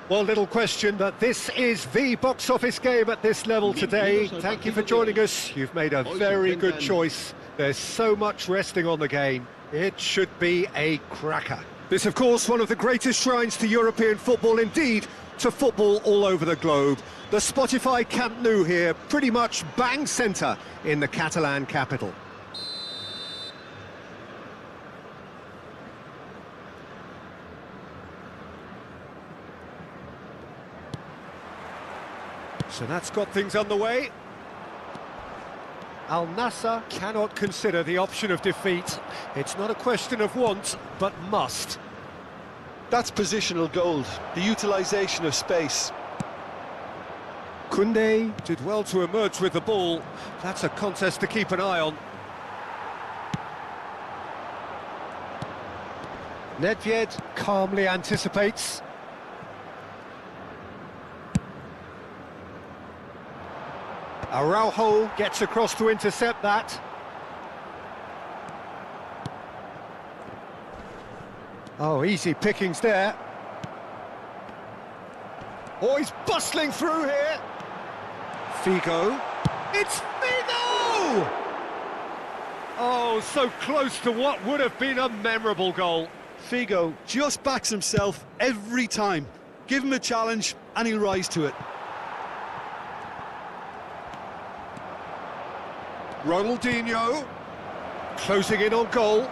Well, little question that this is the box office game at this level today. Thank you for joining us. You've made a very good choice. There's so much resting on the game. It should be a cracker. This, of course, one of the greatest shrines to European football, indeed, to football all over the globe. The Spotify Camp Nou here, pretty much bang centre in the Catalan capital. So that's got things underway. Al Nassr cannot consider the option of defeat. It's not a question of want, but must. That's positional gold, the utilisation of space. Koundé did well to emerge with the ball. That's a contest to keep an eye on. Nedved calmly anticipates. Araujo gets across to intercept that. Oh, easy pickings there. Oh, he's bustling through here. Figo. It's Figo! Oh, so close to what would have been a memorable goal. Figo just backs himself every time. Give him a challenge and he'll rise to it. Ronaldinho closing in on goal.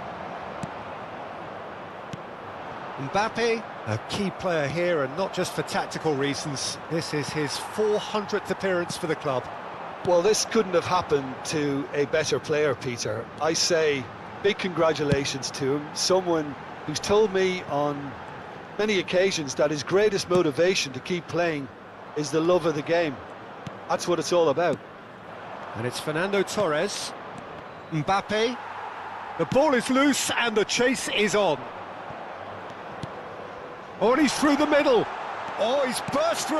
Mbappe, a key player here, and not just for tactical reasons. This is his 400th appearance for the club. Well, this couldn't have happened to a better player, Peter. I say big congratulations to him. Someone who's told me on many occasions that his greatest motivation to keep playing is the love of the game. That's what it's all about. And it's Fernando Torres. Mbappe. The ball is loose and the chase is on. Oh, and he's through the middle. Oh, he's burst through.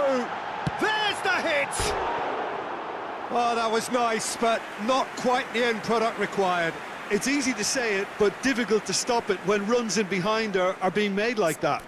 There's the hit! Oh, that was nice, but not quite the end product required. It's easy to say it, but difficult to stop it when runs in behind are being made like that.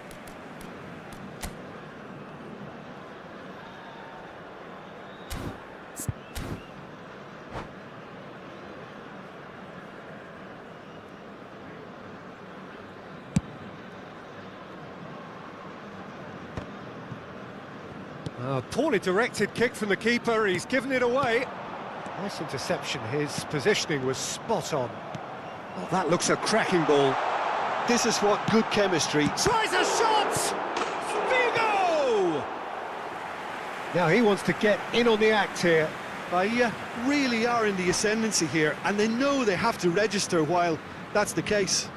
Poorly directed kick from the keeper, he's given it away. Nice interception, his positioning was spot on. Oh, that looks a cracking ball. This is what good chemistry... Tries a shot! Figo! Now he wants to get in on the act here. Bahia really are in the ascendancy here, and they know they have to register while that's the case.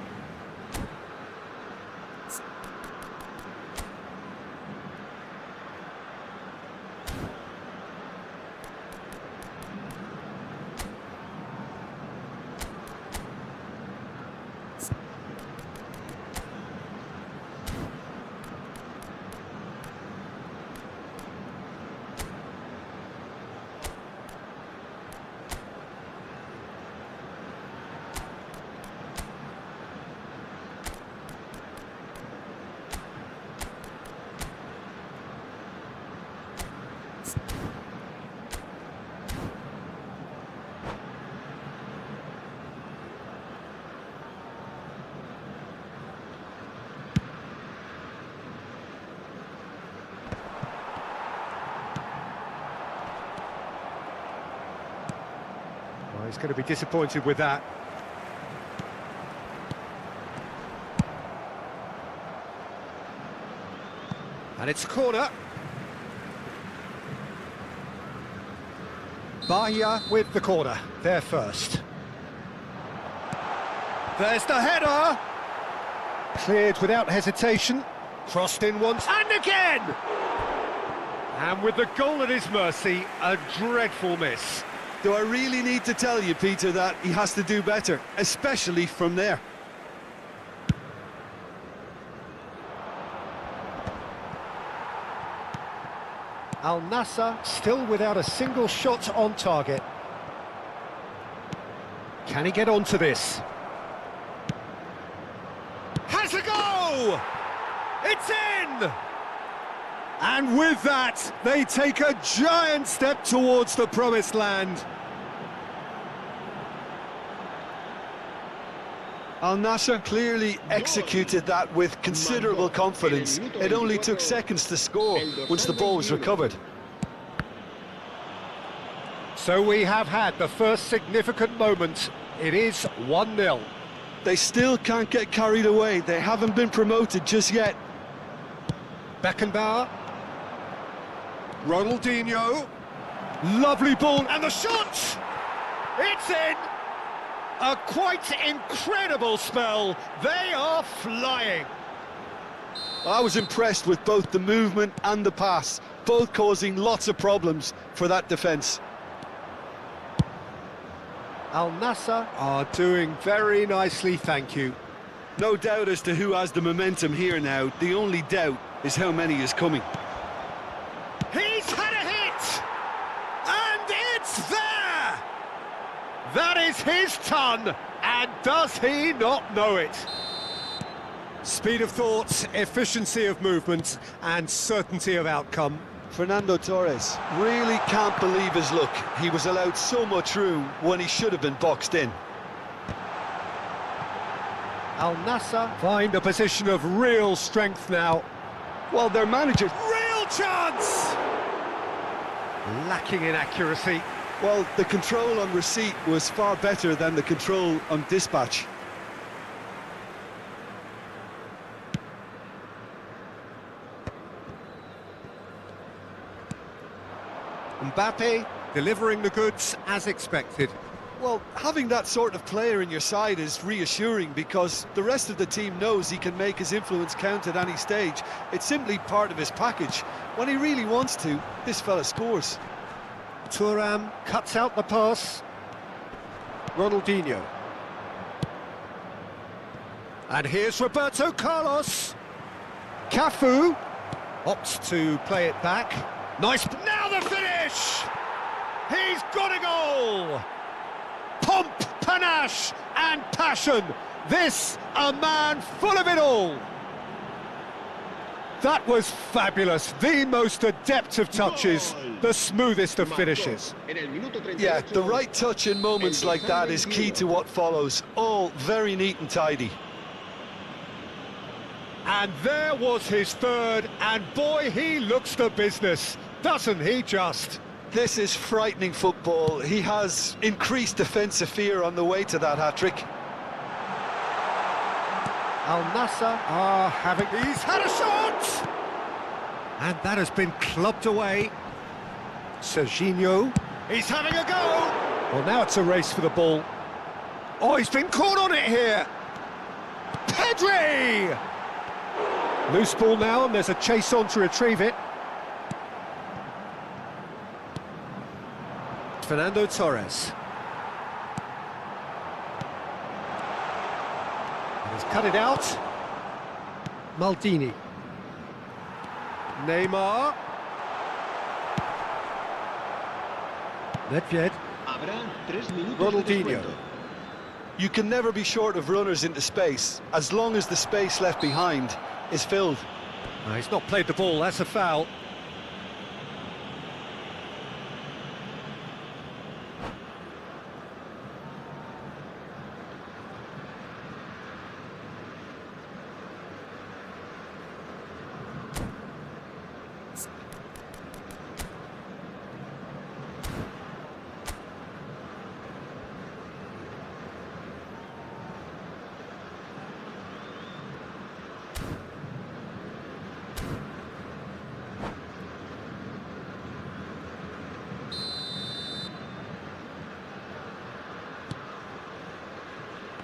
Oh, he's going to be disappointed with that. And it's a corner. Bahia with the corner, there first. There's the header! Cleared without hesitation, crossed in once, and again! And with the goal at his mercy, a dreadful miss. Do I really need to tell you, Peter, that he has to do better, especially from there? Al Nassr still without a single shot on target. Can he get onto this? Has a go! It's in! And with that, they take a giant step towards the promised land. Al Nassr clearly executed that with considerable confidence. It only took seconds to score once the ball was recovered. So we have had the first significant moment. It is 1-0. They still can't get carried away. They haven't been promoted just yet. Beckenbauer. Ronaldinho. Lovely ball, and the shot! It's in! A quite incredible spell. They are flying. I was impressed with both the movement and the pass, both causing lots of problems for that defence. Al Nassr are doing very nicely, thank you. No doubt as to who has the momentum here now. The only doubt is how many is coming. He's had a hit! And it's there! That is his ton, and does he not know it? Speed of thought, efficiency of movement, and certainty of outcome. Fernando Torres really can't believe his luck. He was allowed so much room when he should have been boxed in. Al Nassr find a position of real strength now. Well, their manager... Real chance! Lacking in accuracy. Well, the control on receipt was far better than the control on dispatch. Mbappe delivering the goods as expected. Well, having that sort of player in your side is reassuring because the rest of the team knows he can make his influence count at any stage. It's simply part of his package. When he really wants to, this fella scores. Thuram cuts out the pass. Ronaldinho. And here's Roberto Carlos. Cafu opts to play it back. Nice. Now the finish! He's got a goal! Pomp, panache and passion. This a man full of it all. That was fabulous. The most adept of touches, the smoothest of finishes. Yeah, the right touch in moments like that is key to what follows. All very neat and tidy. And there was his third, and boy, he looks the business, doesn't he just? This is frightening football. He has increased defensive fear on the way to that hat-trick. Al Nassr are having... He's had a shot! And that has been clubbed away. Serginho. He's having a go! Well, now it's a race for the ball. Oh, he's been caught on it here! Pedri! Loose ball now, and there's a chase on to retrieve it. Fernando Torres. He's cut it out. Maldini. Neymar. Nedved. Ronaldinho. You can never be short of runners into space, as long as the space left behind is filled. No, he's not played the ball, that's a foul.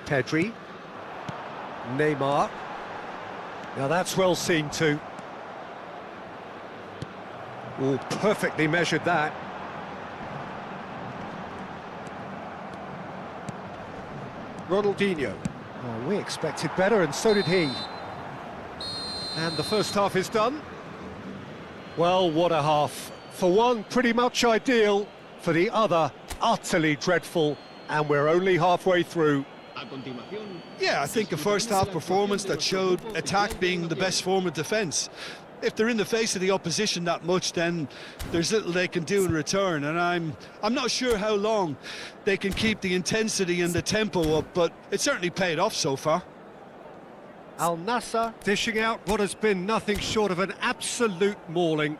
Pedri. Neymar. Now that's well seen too. Oh, perfectly measured that. Ronaldinho. Oh, we expected better, and so did he. And the first half is done. Well, what a half. For one, pretty much ideal. For the other, utterly dreadful. And we're only halfway through. Yeah, I think a first-half performance that showed attack being the best form of defence. if they're in the face of the opposition that much, then there's little they can do in return, and I'm not sure how long they can keep the intensity and the tempo up, but it's certainly paid off so far. Al Nassr dishing out what has been nothing short of an absolute mauling.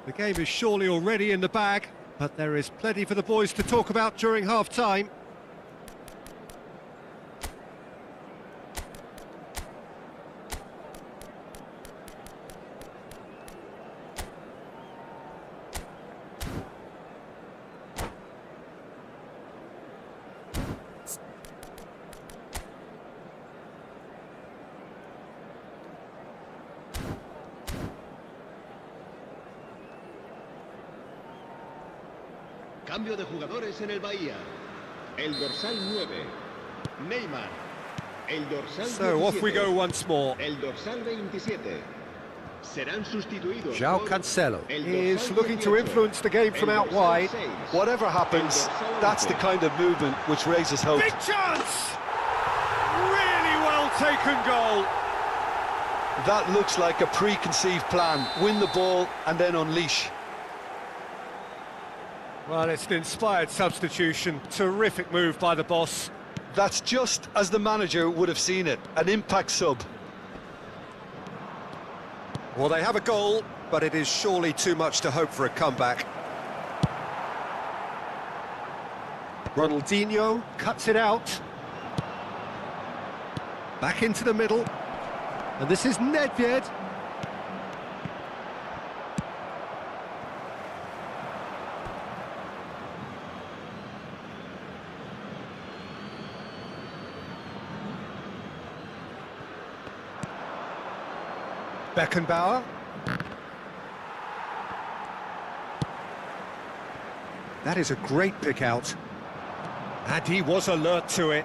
The game is surely already in the bag, but there is plenty for the boys to talk about during half-time. Cambio de jugadores en el Bahía. El dorsal 9, Neymar. El dorsal So off we 17, go once more. El dorsal 27. Serán sustituidos. João por Cancelo el is dorsal looking to 18, influence the game from el out dorsal wide. 6, Whatever happens, that's the kind of movement which raises hope. Big chance! Really well taken goal. That looks like a preconceived plan. Win the ball and then unleash. Well, it's an inspired substitution. Terrific move by the boss. That's just as the manager would have seen it, an impact sub. Well, they have a goal, but it is surely too much to hope for a comeback. Ronaldinho cuts it out. Back into the middle. And this is Nedved. Beckenbauer. That is a great pick out. And he was alert to it.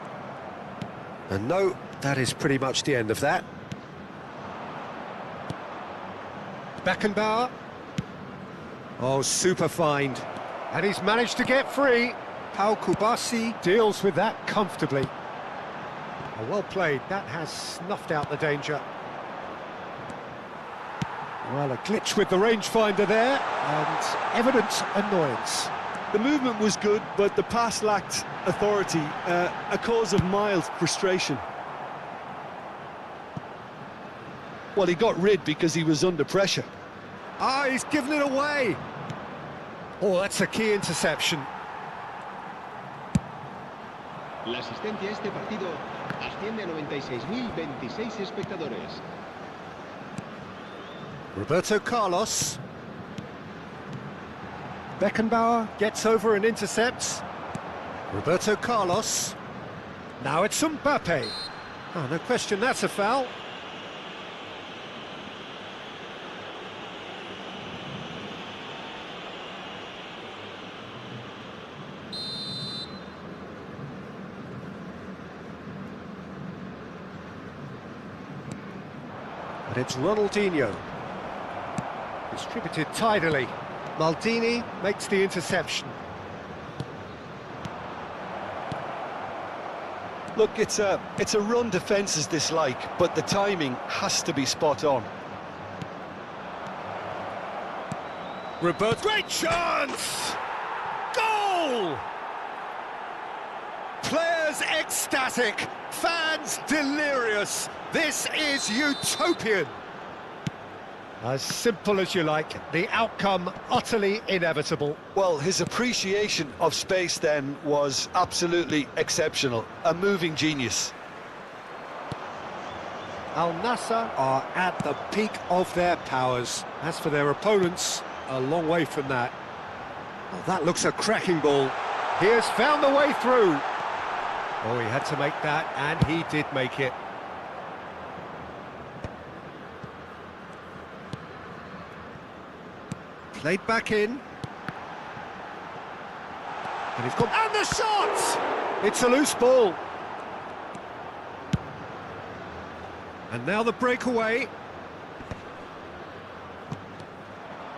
And no, that is pretty much the end of that. Beckenbauer. Oh, super find. And he's managed to get free. Pau Kubasi deals with that comfortably. Oh, well played. That has snuffed out the danger. Well, a glitch with the rangefinder there, and evident annoyance. The movement was good, but the pass lacked authority, a cause of mild frustration. Well, he got rid because he was under pressure. Ah, he's given it away. Oh, that's a key interception. La asistencia a este partido asciende a 96.026 espectadores. Roberto Carlos. Beckenbauer gets over and intercepts. Roberto Carlos. Now it's Mbappe. Oh, no question, that's a foul. And it's Ronaldinho. Distributed tidily. Maldini makes the interception. Look, it's a run defence's dislike, but the timing has to be spot on. Roberto, great chance! Goal! Players ecstatic, fans delirious. This is utopian. As simple as you like, the outcome utterly inevitable. Well, his appreciation of space then was absolutely exceptional. A moving genius. Al Nassr are at the peak of their powers. As for their opponents, a long way from that. Well, that looks a cracking ball. He has found the way through. Oh, he had to make that, and he did make it. Played back in. And he's gone. And the shot! It's a loose ball. And now the breakaway.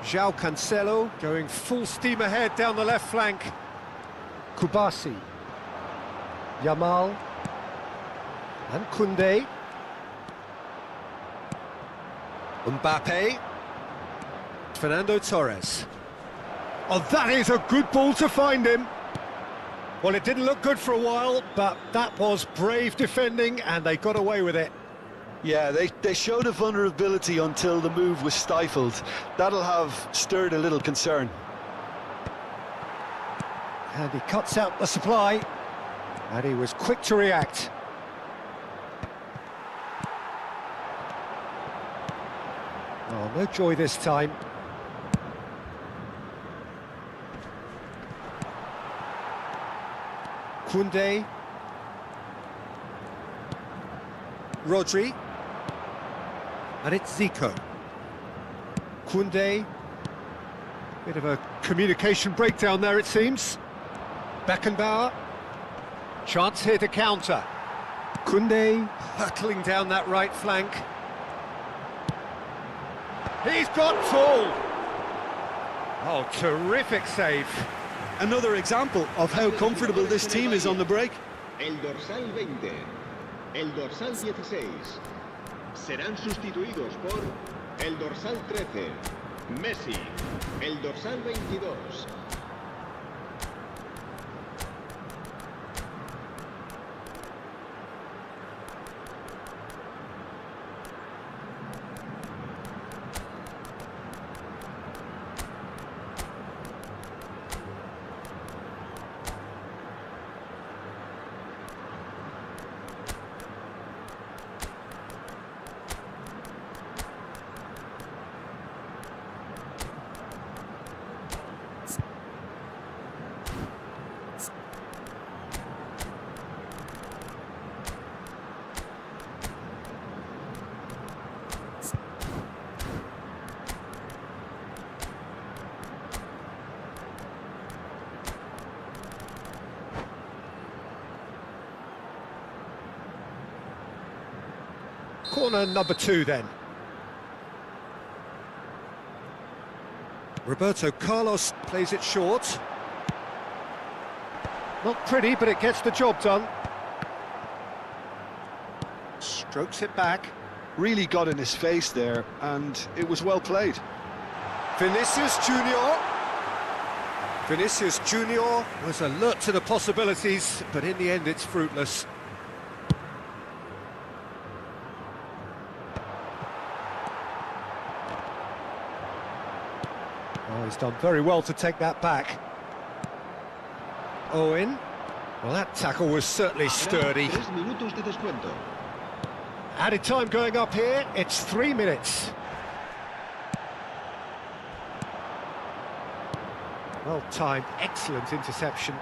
João Cancelo going full steam ahead down the left flank. Kubasi. Yamal. And Koundé. Mbappe. Fernando Torres. Oh, that is a good ball to find him. Well, it didn't look good for a while, but that was brave defending, and they got away with it. Yeah, they showed a vulnerability until the move was stifled. That'll have stirred a little concern. And he cuts out the supply, and he was quick to react. Oh, no joy this time. Koundé. Rodri. And it's Zico. Koundé. Bit of a communication breakdown there, it seems. Beckenbauer. Chance here to counter. Koundé hurtling down that right flank. He's got full. Oh, terrific save. Another example of how comfortable this team is on the break. El dorsal 20, el dorsal 16. Serán sustituidos por el dorsal 13, Messi, el dorsal 22. Corner number 2 then. Roberto Carlos plays it short. Not pretty, but it gets the job done. Strokes it back. Really got in his face there, and it was well played. Vinicius Junior. Vinicius Junior was alert to the possibilities, but in the end it's fruitless. Oh, he's done very well to take that back. Owen. Well, that tackle was certainly sturdy. 3 minutos de descuento. Added time going up here, it's 3 minutes. Well timed, excellent interception.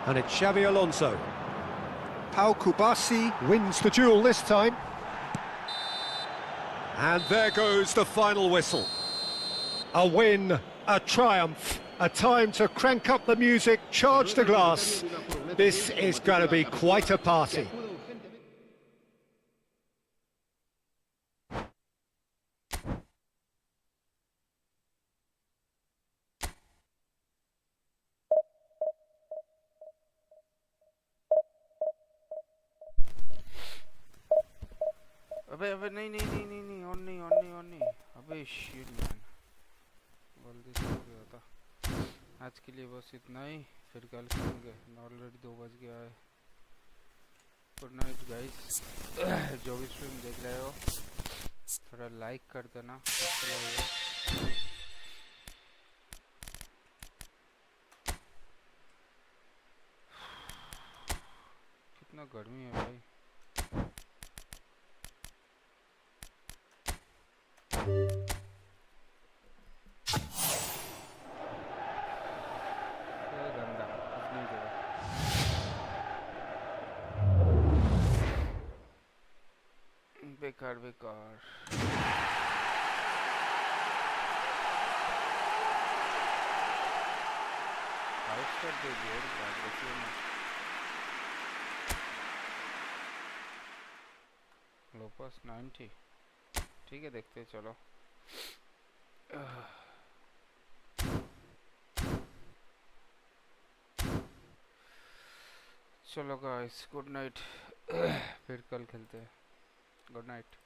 And it's Xabi Alonso. Pau Kubasi wins the duel this time. And there goes the final whistle. A win, a triumph, a time to crank up the music, charge the glass. This is going to be quite a party. अबे नहीं और नहीं अबे shit man जल्दी से हो गया था। आज के लिए बस इतना ही, फिर कल करेंगे। ऑलरेडी 2 बज गया है। Good night guys. जो भी स्ट्रीम देख रहे हो थोड़ा लाइक कर देना, अच्छा लगेगा। कितना गर्मी है भाई। बेकार बेकार। लोपस 90, ठीक है, देखते हैं, चलो। चलो गाइस, गुड नाइट। फिर कल खेलते हैं। Good night.